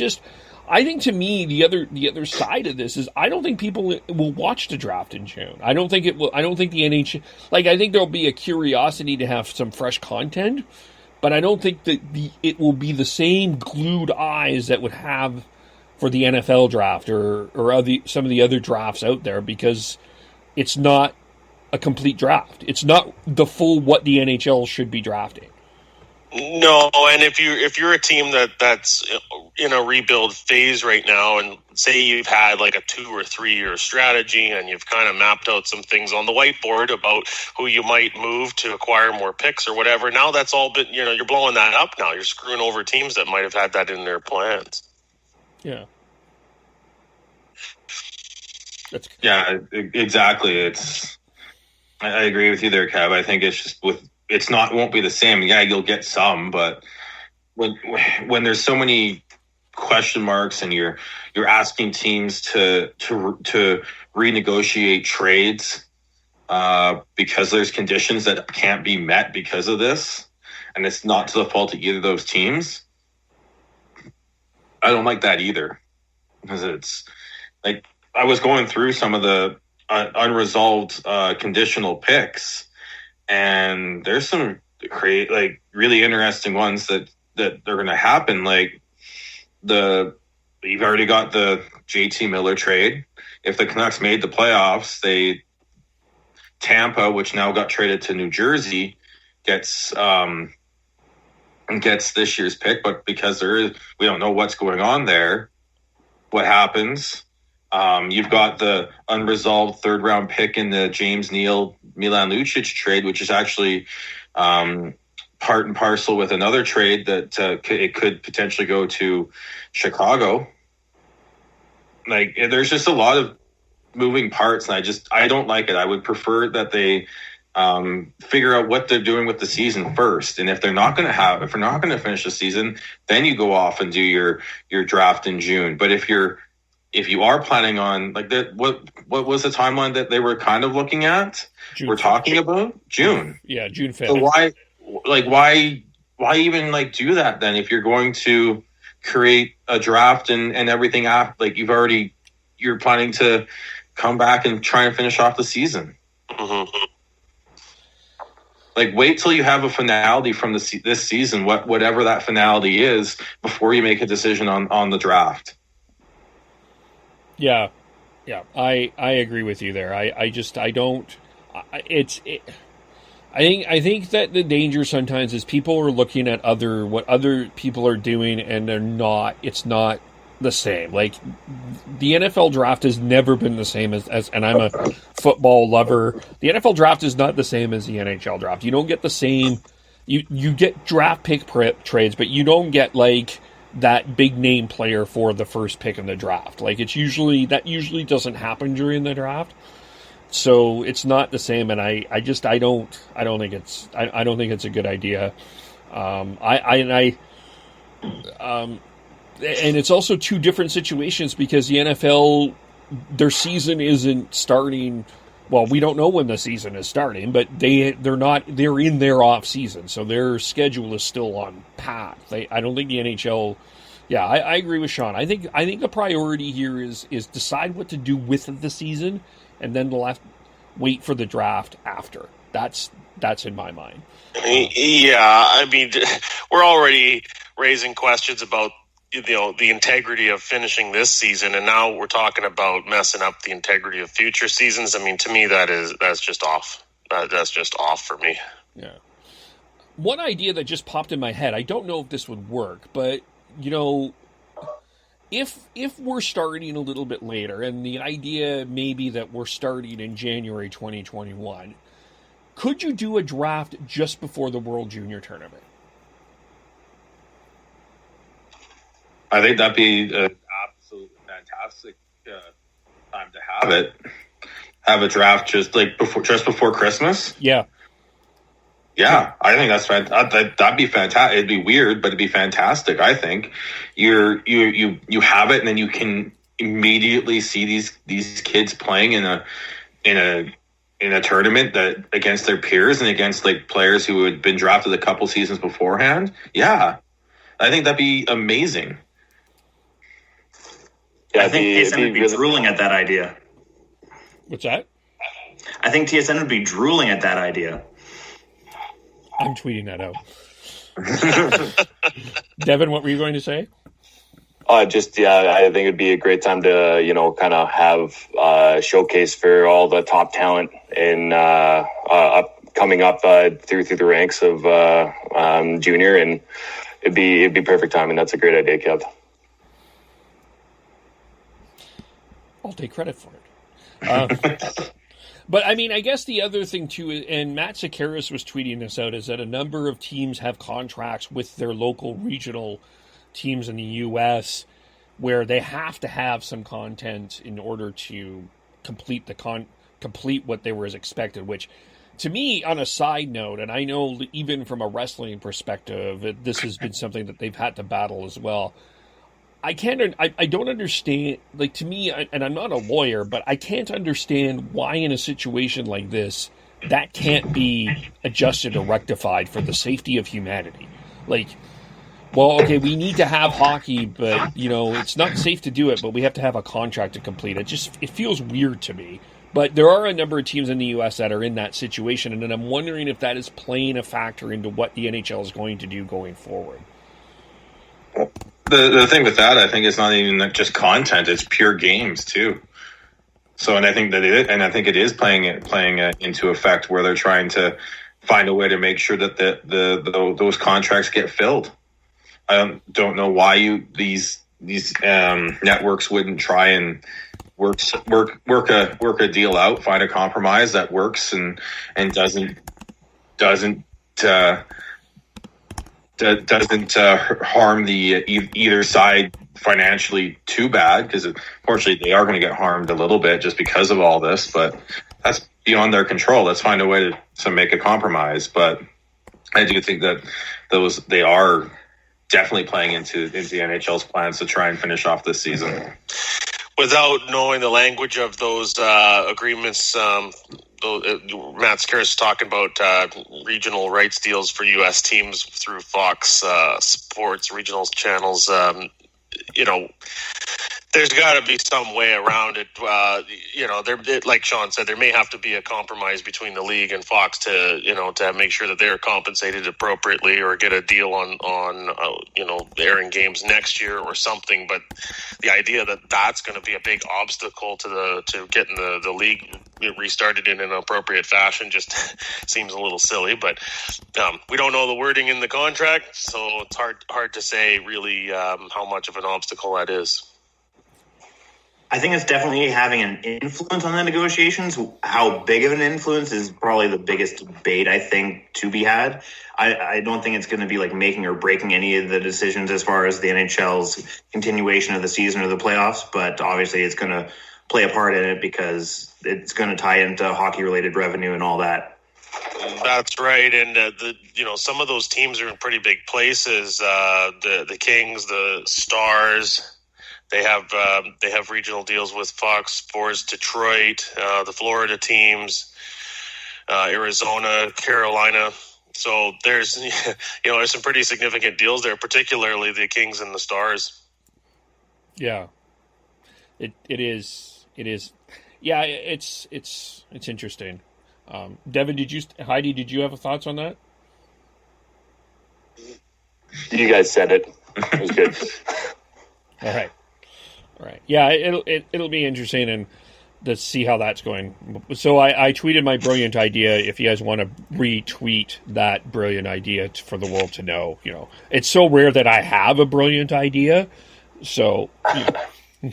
think to me the other side of this is I don't think people will watch the draft in June. I don't think it will. I don't think the NHL, I think there'll be a curiosity to have some fresh content, but I don't think that it will be the same glued eyes that would have for the NFL draft or some of the other drafts out there, because it's not a complete draft. It's not the full what the NHL should be drafting. No, and if you're a team that's in a rebuild phase right now, and say you've had like a 2 or 3 year strategy, and you've kind of mapped out some things on the whiteboard about who you might move to acquire more picks or whatever. Now that's all been, you're blowing that up now. You're screwing over teams that might have had that in their plans. Yeah. Yeah, exactly. I agree with you there, Kev. I think it's just won't be the same. Yeah, you'll get some, but when there's so many question marks and you're asking teams to renegotiate trades because there's conditions that can't be met because of this, and it's not to the fault of either of those teams, I don't like that either, because it's like I was going through some of the unresolved conditional picks. And there's some really interesting ones that are going to happen. Like you've already got the JT Miller trade. If the Canucks made the playoffs, Tampa, which now got traded to New Jersey, gets this year's pick. But because we don't know what's going on there, what happens? You've got the unresolved third round pick in the James Neal Milan Lucic trade, which is actually part and parcel with another trade that it could potentially go to Chicago. There's just a lot of moving parts, and I don't like it. I would prefer that they figure out what they're doing with the season first, and if they're not going to finish the season, then you go off and do your draft in June. But if you are planning on what was the timeline that they were kind of looking at? We're talking about June. Yeah, June 5th. So why even do that then? If you're going to create a draft and everything after, you're planning to come back and try and finish off the season. Mm-hmm. Wait till you have a finality from this season, whatever that finality is, before you make a decision on the draft. Yeah, I agree with you there. I think that the danger sometimes is people are looking at what other people are doing, and it's not the same. The NFL draft has never been the same as and I'm a football lover. The NFL draft is not the same as the NHL draft. You don't get the same. You get draft pick trades, but you don't get that big name player for the first pick in the draft. That usually doesn't happen during the draft. So it's not the same, and I don't think it's a good idea. And it's also two different situations, because the NFL their season isn't starting. Well, we don't know when the season is starting, but they're in their off season, so their schedule is still on path. I don't think the NHL. Yeah, I agree with Sean. I think the priority here is decide what to do with the season, and then wait for the draft after. That's in my mind. Yeah, I mean, we're already raising questions about the integrity of finishing this season, and now we're talking about messing up the integrity of future seasons. I mean, to me, that's just off. That's just off for me. Yeah. One idea that just popped in my head. I don't know if this would work, but if we're starting a little bit later, and the idea maybe that we're starting in January 2021, could you do a draft just before the World Junior Tournament? I think that'd be an absolutely fantastic time to have it. Have a draft just before Christmas. Yeah. Yeah, I think that's that'd be fantastic. It'd be weird, but it'd be fantastic. I think you have it, and then you can immediately see these kids playing in a tournament that against their peers and against like players who had been drafted a couple seasons beforehand. Yeah, I think that'd be amazing. I think TSN would be drooling at that idea. What's that? I think TSN would be drooling at that idea. I'm tweeting that out. Devin, what were you going to say? I think it'd be a great time to, kind of have a showcase for all the top talent in coming up through the ranks of junior, and it'd be perfect timing. That's a great idea, Kev. I'll take credit for it. But, I mean, I guess the other thing, too, and Matt Sakaris was tweeting this out, is that a number of teams have contracts with their local regional teams in the U.S. where they have to have some content in order to complete what they were as expected, which, to me, on a side note, and I know even from a wrestling perspective, this has been something that they've had to battle as well. I don't understand, like, to me, and I'm not a lawyer, but I can't understand why in a situation like this, that can't be adjusted or rectified for the safety of humanity. Like, well, okay, we need to have hockey, but, it's not safe to do it, but we have to have a contract to complete it. It feels weird to me. But there are a number of teams in the U.S. that are in that situation, and then I'm wondering if that is playing a factor into what the NHL is going to do going forward. The thing with that, I think, is not even just content; it's pure games too. So, and I think it is playing into effect where they're trying to find a way to make sure that those contracts get filled. I don't know why these networks wouldn't try and work a deal out, find a compromise that works and doesn't harm the either side financially too bad, because unfortunately they are going to get harmed a little bit just because of all this, but that's beyond their control. Let's find a way to make a compromise. But I do think that they are definitely playing into the NHL's plans to try and finish off this season. Without knowing the language of those agreements, Matt Sakaris is talking about regional rights deals for U.S. teams through Fox Sports regional channels. There's got to be some way around it. Like Sean said, there may have to be a compromise between the league and Fox to make sure that they're compensated appropriately, or get a deal on airing games next year or something. But the idea that that's going to be a big obstacle to getting the league restarted in an appropriate fashion just seems a little silly. But we don't know the wording in the contract, so it's hard to say really how much of an obstacle that is. I think it's definitely having an influence on the negotiations. How big of an influence is probably the biggest debate, I think, to be had. I don't think it's going to be like making or breaking any of the decisions as far as the NHL's continuation of the season or the playoffs, but obviously it's going to play a part in it because it's going to tie into hockey-related revenue and all that. That's right, and some of those teams are in pretty big places. The Kings, the Stars. They have regional deals with Fox Sports Detroit, the Florida teams, Arizona, Carolina. So there's there's some pretty significant deals there, particularly the Kings and the Stars. Yeah, it is. Yeah, it's interesting. Devin, Heidi, did you have thoughts on that? You guys said it. It was good. All right. Yeah, it'll be interesting and to see how that's going. So I tweeted my brilliant idea. If you guys want to retweet that brilliant idea for the world to know, it's so rare that I have a brilliant idea. So, You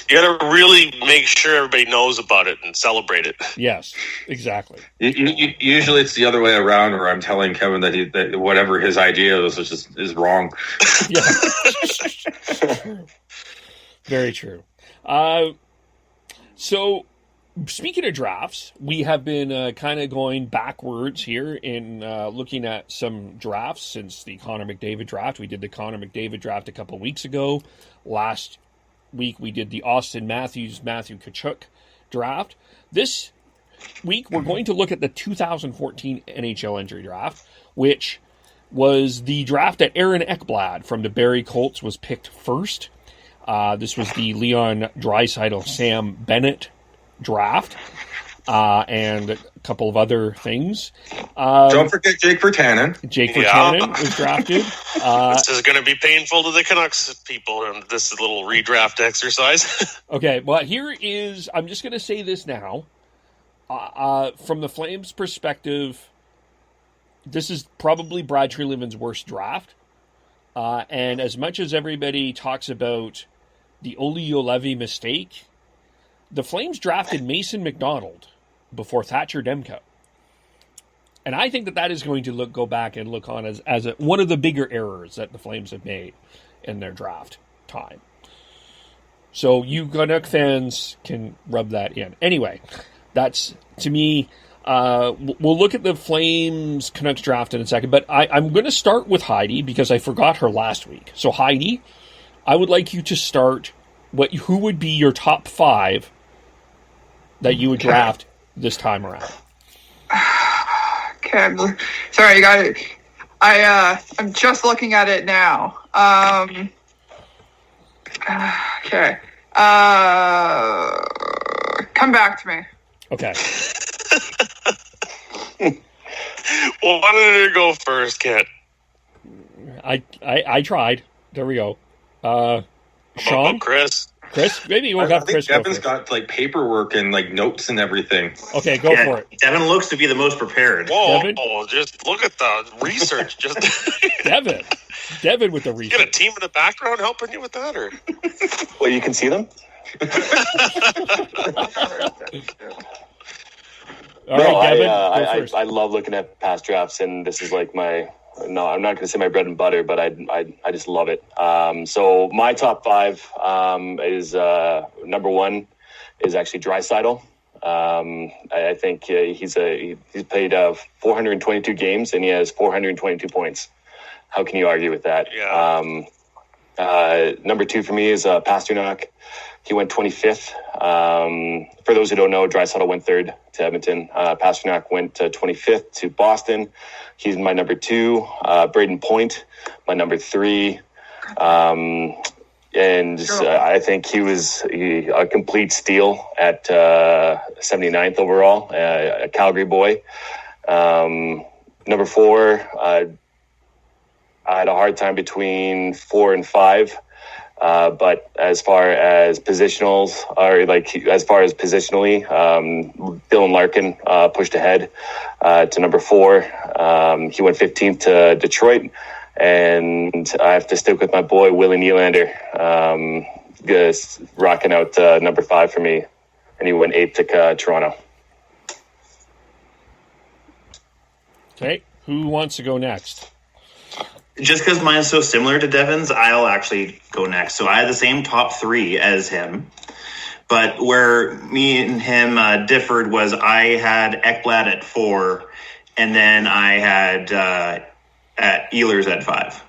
got to really make sure everybody knows about it and celebrate it. Yes, exactly. Usually it's the other way around, where I'm telling Kevin that whatever his idea is wrong. Yeah. Very true. So, speaking of drafts, we have been kind of going backwards here in looking at some drafts since the Connor McDavid draft. We did the Connor McDavid draft a couple weeks ago. Last week we did the Austin Matthew Tkachuk draft. This week we're going to look at the 2014 NHL entry draft, which was the draft that Aaron Ekblad from the Barrie Colts was picked first. This was the Leon Draisaitl, Sam Bennett draft, and a couple of other things. Don't forget Jake Virtanen. Jake Virtanen was drafted. This is going to be painful to the Canucks people in this little redraft exercise. Okay, well, here is, I'm just going to say this now. From the Flames' perspective, this is probably Brad Treliving's worst draft. And as much as everybody talks about the Olli Juolevi mistake, the Flames drafted Mason McDonald before Thatcher Demko. And I think that is going to go back and look on as one of the bigger errors that the Flames have made in their draft time. So you Canuck fans can rub that in. Anyway, that's, to me, we'll look at the Flames Canucks draft in a second, but I'm going to start with Heidi because I forgot her last week. So Heidi, I would like you to start who would be your top 5 that you would draft this time around. Okay, sorry, you got it. I'm just looking at it now. Okay. Come back to me. Okay. Well, why did it go first, Kent? I tried. There we go. Sean? Chris? Maybe we'll have Chris. Devin's got paperwork and notes and everything. Okay, go for it. Devin looks to be the most prepared. Whoa, Devin? Just look at the research. Devin with the research. You got a team in the background helping you with that, or? Well, you can see them? All right, Devin, go first. I love looking at past drafts, and this is I'm not going to say my bread and butter, but I just love it. So my top 5 is number 1 is actually Draisaitl. I think he's played 422 games and he has 422 points. How can you argue with that? Yeah. Number 2 for me is Pasternak. He went 25th. For those who don't know, Draisaitl went 3rd to Edmonton. Pasternak went 25th to Boston. He's my number 2. Braden Point, my number 3. I think he was a complete steal at 79th overall, a Calgary boy. Number 4, I had a hard time between 4 and 5. But as far as positionally, Dylan Larkin pushed ahead to number 4. He went 15th to Detroit, and I have to stick with my boy Willie Nylander, rocking out number 5 for me, and he went 8th to Toronto. Okay, who wants to go next? Just because mine is so similar to Devin's, I'll actually go next. So I had the same top 3 as him. But where me and him differed was I had Ekblad at 4, and then I had Ehlers at 5.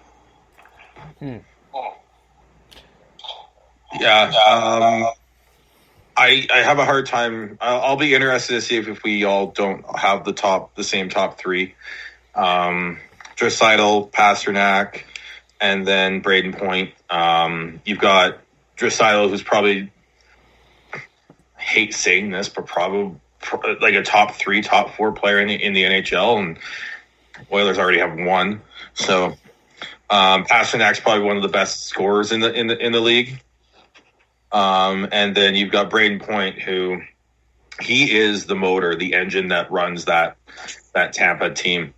Yeah. I have a hard time. I'll be interested to see if we all don't have the same top three. Draisaitl, Pasternak, and then Braden Point. You've got Draisaitl, who's probably, hate saying this, but probably like a top 3, top 4 player in the NHL, and Oilers already have one. So Pasternak's probably one of the best scorers in the league. And then you've got Braden Point, who he is the motor, the engine that runs that Tampa team.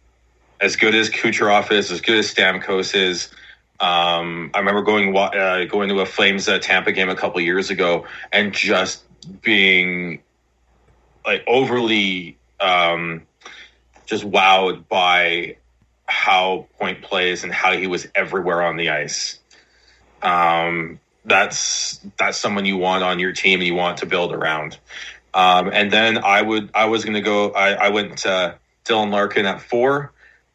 As good as Kucherov is, as good as Stamkos is. I remember going to a Flames Tampa game a couple years ago and just being like overly just wowed by how Point plays and how he was everywhere on the ice. That's someone you want on your team and you want to build around. And then I went to Dylan Larkin at 4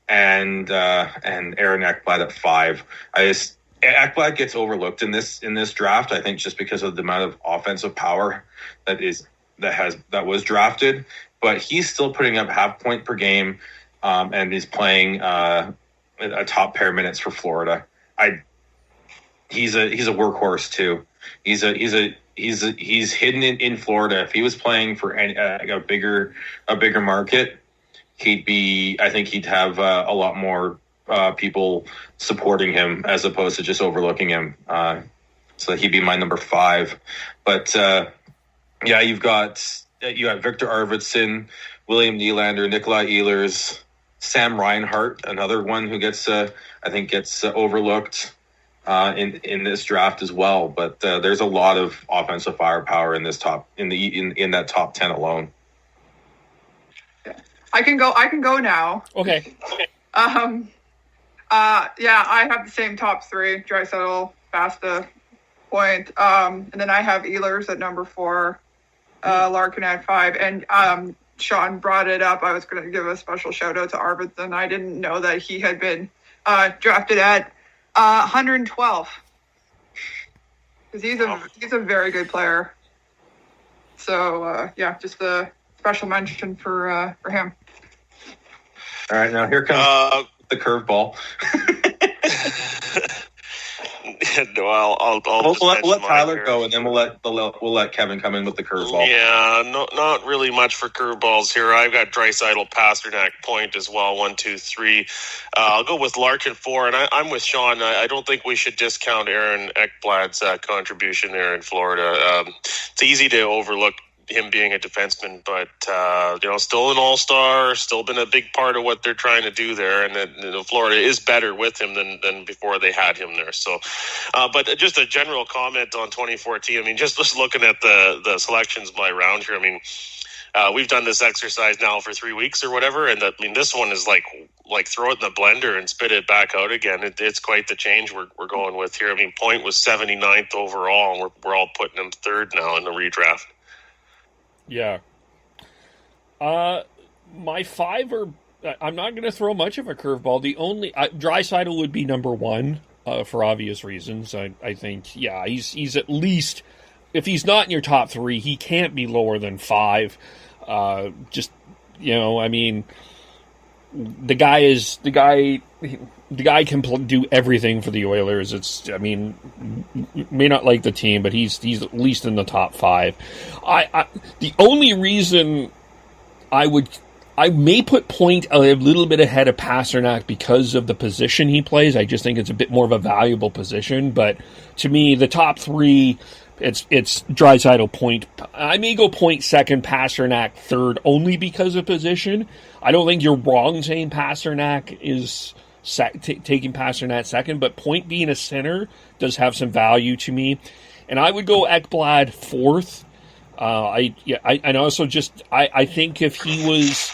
and Aaron Ekblad at 5. Ekblad gets overlooked in this draft, I think, just because of the amount of offensive power that was drafted. But he's still putting up half point per game, and he's playing a top pair minutes for Florida. He's a workhorse too. He's hidden in Florida. If he was playing for a bigger market, I think he'd have a lot more people supporting him as opposed to just overlooking him. So he'd be my number 5. But you got Victor Arvidsson, William Nylander, Nikolai Ehlers, Sam Reinhart, another one who gets overlooked in this draft as well. But there's a lot of offensive firepower in that top 10 alone. I can go now. Okay. I have the same top 3: Draisaitl, Basta, Point, and then I have Ehlers at number 4, Larkin at 5, and Sean brought it up. I was going to give a special shout out to Arvidsson. I didn't know that he had been drafted at 112, because he's a very good player. So just a special mention for him. All right, now here comes the curveball. No, I'll we'll let Tyler go, and then we'll let Kevin come in with the curveball. Yeah, not really much for curveballs here. I've got Draisaitl, Pasternak, Point as well. 1, 2, 3. I'll go with Larkin 4, and I'm with Sean. I don't think we should discount Aaron Ekblad's contribution there in Florida. It's easy to overlook him being a defenseman, but still an all-star, still been a big part of what they're trying to do there, and Florida is better with him than before they had him there. So, but just a general comment on 2014. I mean, just looking at the selections by round here. I mean, we've done this exercise now for 3 weeks or whatever, and this one is like throw it in the blender and spit it back out again. It's quite the change we're going with here. I mean, Point was 79th overall, and we're all putting him 3rd now in the redraft. Yeah. My 5 are... I'm not going to throw much of a curveball. The only... Draisaitl would be number 1 for obvious reasons. I think, he's at least... If he's not in your top 3, he can't be lower than 5. The guy can do everything for the Oilers. May not like the team, but he's at least in the top 5. The only reason I may put Point a little bit ahead of Pasternak because of the position he plays. I just think it's a bit more of a valuable position. But to me, the top 3, it's Draisaitl, Point. I may go Point 2nd, Pasternak 3rd, only because of position. I don't think you're wrong saying Pasternak is taking Pasternak 2nd, but Point being a center does have some value to me. And I would go Ekblad 4th. I think if he was...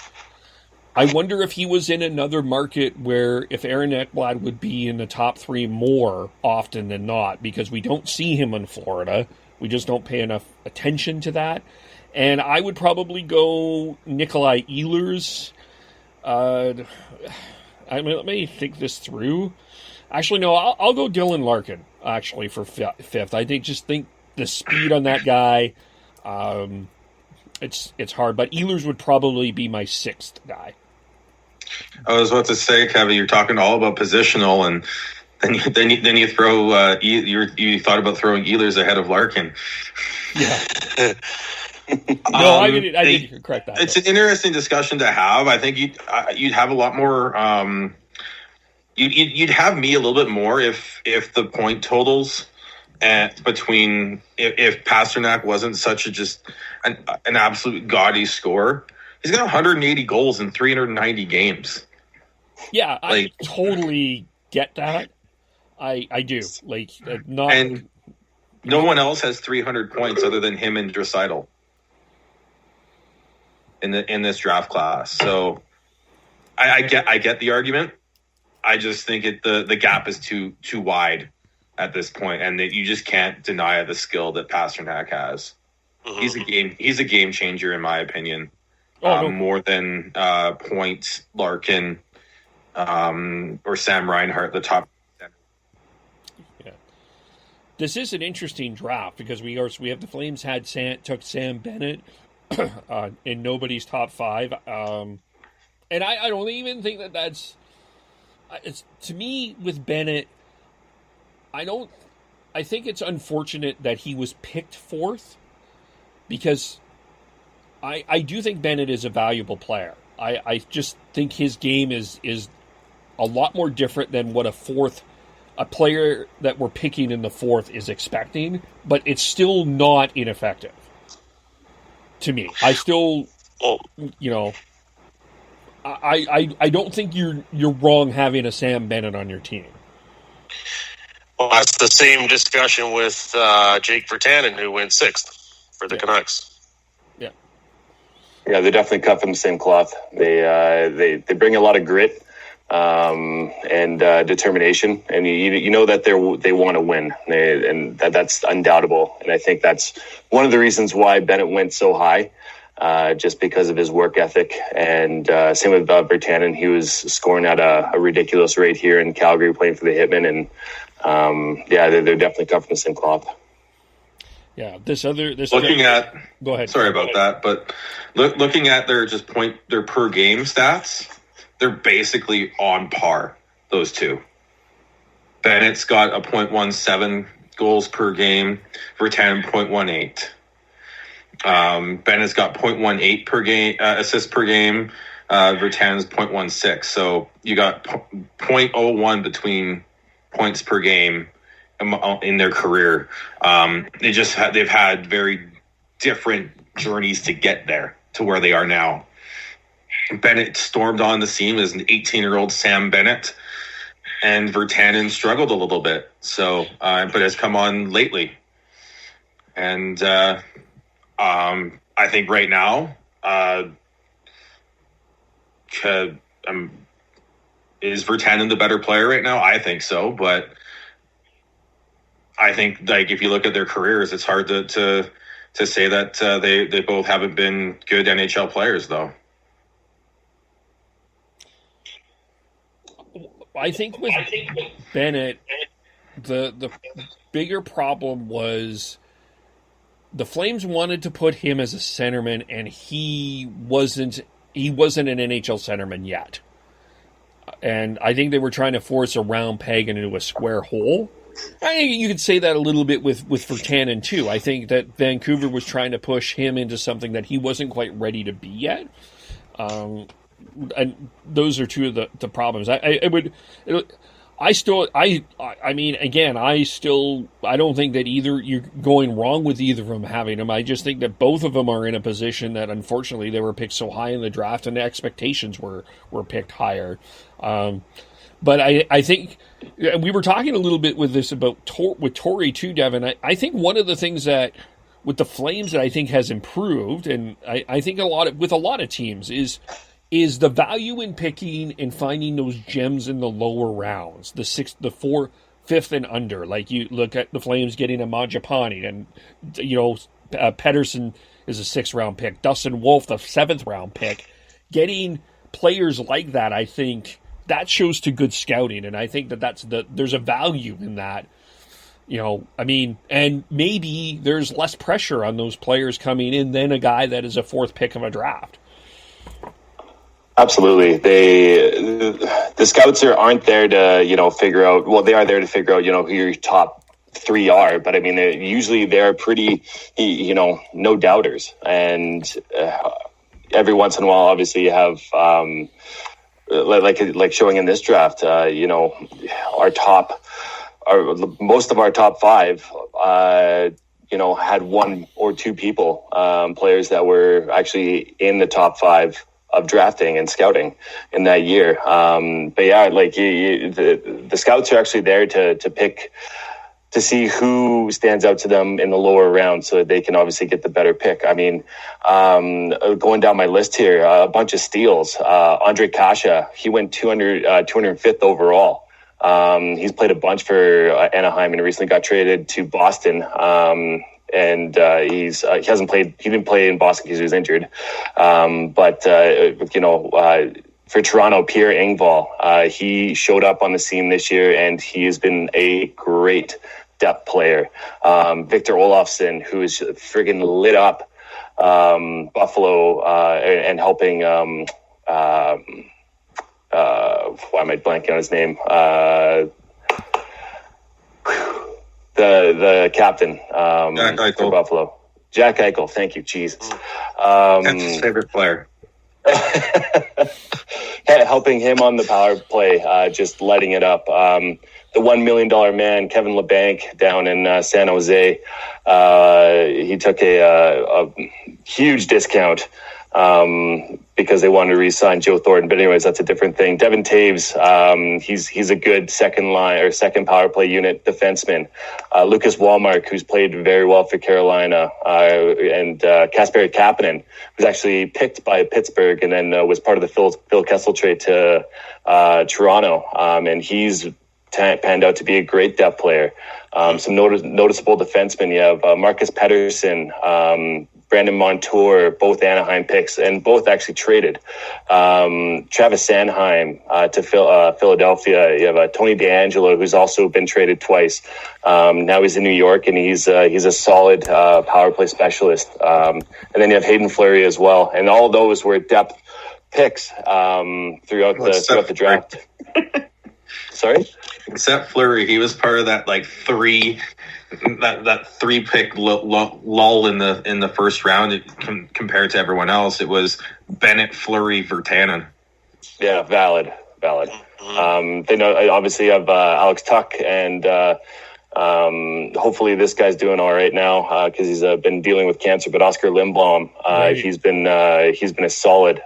I wonder if he was in another market where if Aaron Ekblad would be in the top 3 more often than not, because we don't see him in Florida. We just don't pay enough attention to that. And I would probably go Nikolai Ehlers. Let me think this through. Actually, no, I'll go Dylan Larkin, actually, for 5th. I think the speed on that guy, it's hard. But Ehlers would probably be my 6th guy. I was about to say, Kevin, you're talking all about positional, and then you throw you thought about throwing Ehlers ahead of Larkin. Yeah. No, I didn't correct that. It's an interesting discussion to have. I think you'd have a lot more. You'd have me a little bit more if the point totals between if Pasternak wasn't such an absolute gaudy scorer. He's got 180 goals in 390 games. Yeah, I totally get that. I do. And no one else has 300 points other than him and Draisaitl in this draft class. So I get the argument. I just think the gap is too wide at this point, and that you just can't deny the skill that Pasternak has. Mm-hmm. He's a game changer in my opinion. More than Point, Larkin, or Sam Reinhart, the top. Yeah, this is an interesting draft because we have the Flames took Sam Bennett in nobody's top 5, and I don't even think that's. It's to me with Bennett. I think it's unfortunate that he was picked 4th because. I do think Bennett is a valuable player. I just think his game is a lot more different than what a player that we're picking in the 4th is expecting, but it's still not ineffective to me. I still, I don't think you're wrong having a Sam Bennett on your team. Well, that's the same discussion with Jake Virtanen, who went 6th for the Canucks. Yeah, they're definitely cut from the same cloth. They bring a lot of grit and determination, and you know that they want to win, and that's undoubtable. And I think that's one of the reasons why Bennett went so high, just because of his work ethic. And same with Virtanen, he was scoring at a ridiculous rate here in Calgary, playing for the Hitmen, and they're definitely cut from the same cloth. Yeah, go ahead. Sorry about that, but looking at their per game stats, they're basically on par. Those two. Bennett's got a .17 goals per game, Virtanen .18. Bennett's got .18 per game assists per game. Virtanen's .16. So you got 0.01 between points per game in their career. They've had very different journeys to get there to where they are now. Bennett stormed on the scene as an 18-year-old Sam Bennett, and Virtanen struggled a little bit. So, but has come on lately, and I think right now, is Virtanen the better player right now? I think so, but I think if you look at their careers, it's hard to say that they both haven't been good NHL players, though. I think with Bennett, the bigger problem was the Flames wanted to put him as a centerman, and he wasn't an NHL centerman yet. And I think they were trying to force a round peg into a square hole. I think you could say that a little bit with Virtanen too. I think that Vancouver was trying to push him into something that he wasn't quite ready to be yet. And those are two of the problems. I don't think that either you're going wrong with either of them having him. I just think that both of them are in a position that unfortunately they were picked so high in the draft and the expectations were picked higher. But I think we were talking a little bit with this with Torie too, Devin. I think one of the things that with the Flames that I think has improved, and I think with a lot of teams is the value in picking and finding those gems in the lower rounds, the 6th, the 4th, 5th and under. Like you look at the Flames getting a Mangiapane, and Peterson is a 6th round pick, Dustin Wolf the 7th round pick. Getting players like that, I think that shows to good scouting, and I think there's a value in that. I mean, and maybe there's less pressure on those players coming in than a guy that is a fourth pick of a draft. Absolutely. The scouts aren't there to, figure out, well, they are there to figure out, who your top three are, but I mean, they're pretty, no doubters. And every once in a while, obviously you have, like showing in this draft, most of our top five, had one or two people, players that were actually in the top five of drafting and scouting in that year. But yeah, like the scouts are actually there to pick, to see who stands out to them in the lower round so that they can obviously get the better pick. I mean, going down my list here, a bunch of steals. Andre Kasha, he went 205th overall. He's played a bunch for Anaheim and recently got traded to Boston. And he didn't play in Boston because he was injured. For Toronto, Pierre Engvall, he showed up on the scene this year and he has been a great depth player. Victor Olofsson, who is friggin' lit up Buffalo and helping. Why am I blanking on his name? The captain for Buffalo, Jack Eichel. Thank you, Jesus. That's his favorite player. Helping him on the power play, just lighting it up. The $1 million man, Kevin LeBanc, down in San Jose. He took a huge discount because they wanted to re-sign Joe Thornton. But anyways, that's a different thing. Devin Taves, he's a good second power play unit defenseman. Lucas Wallmark, who's played very well for Carolina, and Kasperi Kapanen, who's actually picked by Pittsburgh and then was part of the Phil Kessel trade to Toronto. And he's panned out to be a great depth player. Some noticeable defensemen. You have Marcus Pettersson, Brandon Montour, both Anaheim picks, and both actually traded. Travis Sanheim to Philadelphia. You have Tony DeAngelo, who's also been traded twice. Now he's in New York, and he's a solid power play specialist. And then you have Hayden Fleury as well. And all of those were depth picks throughout the draft. Sorry? Except Fleury, he was part of that three pick lull in the first round compared to everyone else. It was Bennett, Fleury, Virtanen. Yeah, valid. They know obviously have Alex Tuck, and hopefully this guy's doing all right now because he's been dealing with cancer. But Oscar Lindblom, right. he's been a solid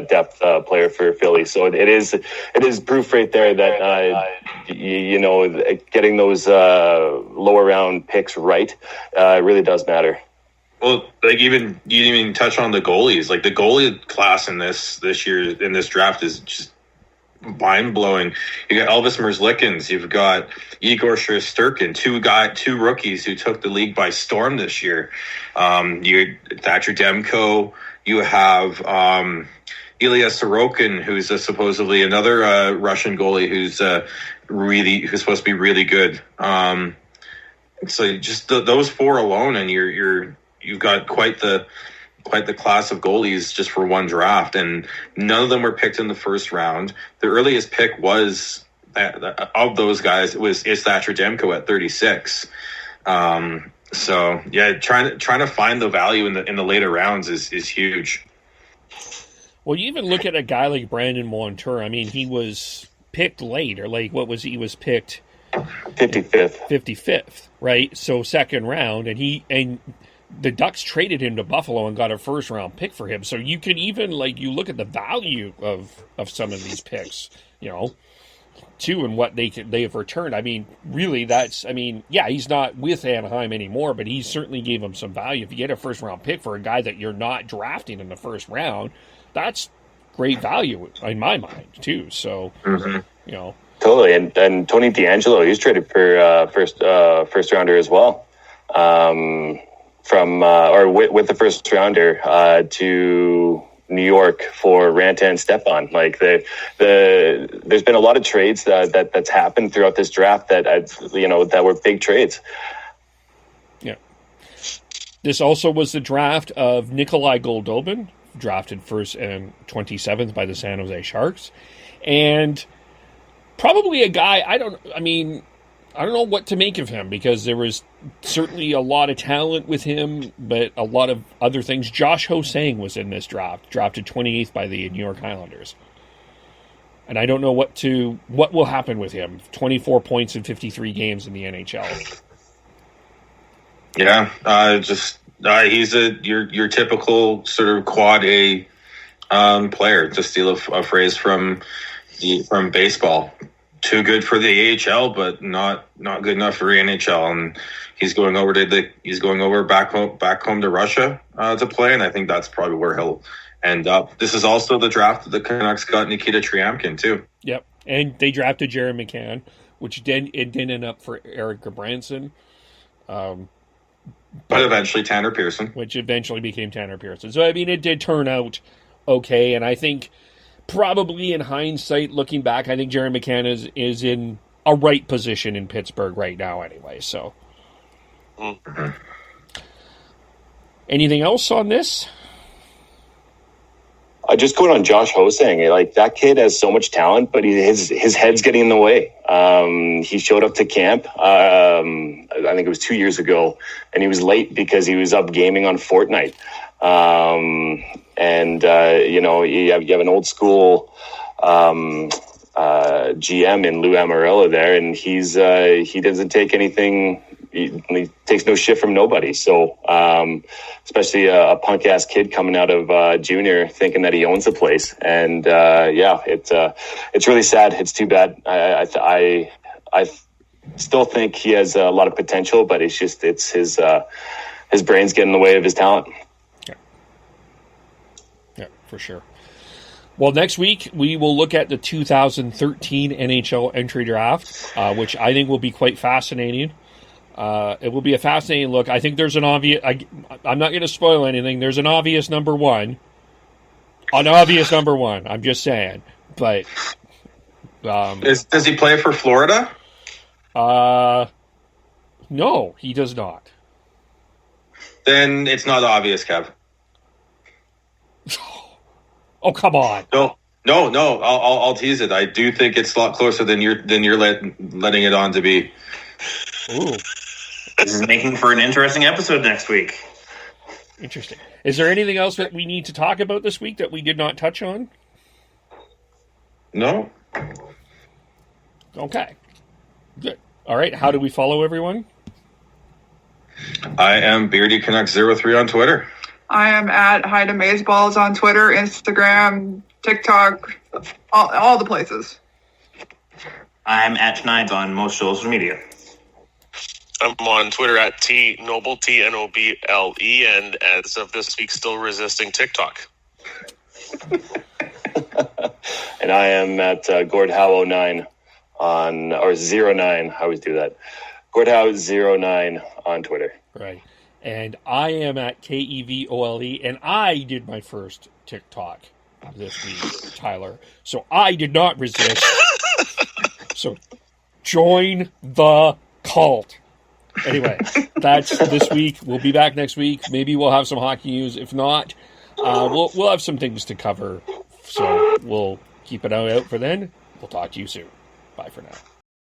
depth player for Philly. So it is proof right there that getting those lower round picks right really does matter. Well, like you didn't even touch on the goalies. Like the goalie class in this year in this draft is just mind blowing. You got Elvis Merzlikins, you've got Igor Shesterkin, two rookies who took the league by storm this year. You Thatcher Demko. You have Ilya Sorokin, who's supposedly another Russian goalie who's supposed to be really good. So just those four alone, and you've got quite the class of goalies just for one draft, and none of them were picked in the first round. The earliest pick was of those guys is Thatcher Demko at 36. So yeah, trying to find the value in the later rounds is huge. Well, you even look at a guy like Brandon Montour. I mean, he was picked late, or like what was he? Was picked 55th, right? So second round, and the Ducks traded him to Buffalo and got a first round pick for him. So you can even you look at the value of some of these picks, too, and what they have returned. I mean, really, he's not with Anaheim anymore, but he certainly gave them some value. If you get a first round pick for a guy that you're not drafting in the first round, that's great value in my mind too. So, totally. And Tony DeAngelo, he's traded for first rounder as well, with the first rounder to New York for Ranta and Stepan. Like there's been a lot of trades that's happened throughout this draft that were big trades. Yeah. This also was the draft of Nikolai Goldobin, drafted first and 27th by the San Jose Sharks, and probably a guy I don't know what to make of him, because there was certainly a lot of talent with him, but a lot of other things. Josh Ho-Sang was in this draft, drafted 28th by the New York Islanders. And I don't know what will happen with him. 24 points in 53 games in the NHL. Yeah, he's your typical sort of quad A player, to steal a phrase from baseball. Too good for the AHL, but not good enough for the NHL. And he's going over back home to Russia to play, and I think that's probably where he'll end up. This is also the draft that the Canucks got Nikita Triamkin too. Yep, and they drafted Jared McCann, which didn't end up for Eric Gabranson. But eventually Tanner Pearson. Which eventually became Tanner Pearson. So, I mean, it did turn out okay, and I think probably in hindsight, looking back, I think Jared McCann is in a right position in Pittsburgh right now anyway, so. Mm-hmm. Anything else on this? Just going on Josh Ho-Sang, like that kid has so much talent, but his head's getting in the way. He showed up to camp, I think it was 2 years ago, and he was late because he was up gaming on Fortnite. You have an old school GM in Lou Amarella there, and he doesn't take anything. He takes no shit from nobody. So, especially a punk ass kid coming out of junior thinking that he owns the place. And, it's really sad. It's too bad. I still think he has a lot of potential, but it's his brain's getting in the way of his talent. Yeah, for sure. Well, next week we will look at the 2013 NHL entry draft, which I think will be quite fascinating. It will be a fascinating look. I think there's an obvious... I'm not going to spoil anything. There's an obvious number one. I'm just saying. But... does he play for Florida? No, he does not. Then it's not obvious, Kev. Oh, come on. No. I'll tease it. I do think it's a lot closer than you're letting it on to be. Ooh. This is making for an interesting episode next week. Interesting. Is there anything else that we need to talk about this week that we did not touch on? No. Okay. Good. All right. How do we follow everyone? I am Beardy Canucks 03 on Twitter. I am at Heidi Mazeballs on Twitter, Instagram, TikTok, all the places. I'm at Schneid on most social media. I'm on Twitter at TNoble, TNOBLE, and as of this week, still resisting TikTok. And I am at GordHow09 or 09. I always do that. GordHow09 on Twitter. Right. And I am at KEVOLE, and I did my first TikTok this week, Tyler. So I did not resist. So join the cult. Anyway, that's this week. We'll be back next week. Maybe we'll have some hockey news. If not, we'll have some things to cover. So we'll keep an eye out for then. We'll talk to you soon. Bye for now.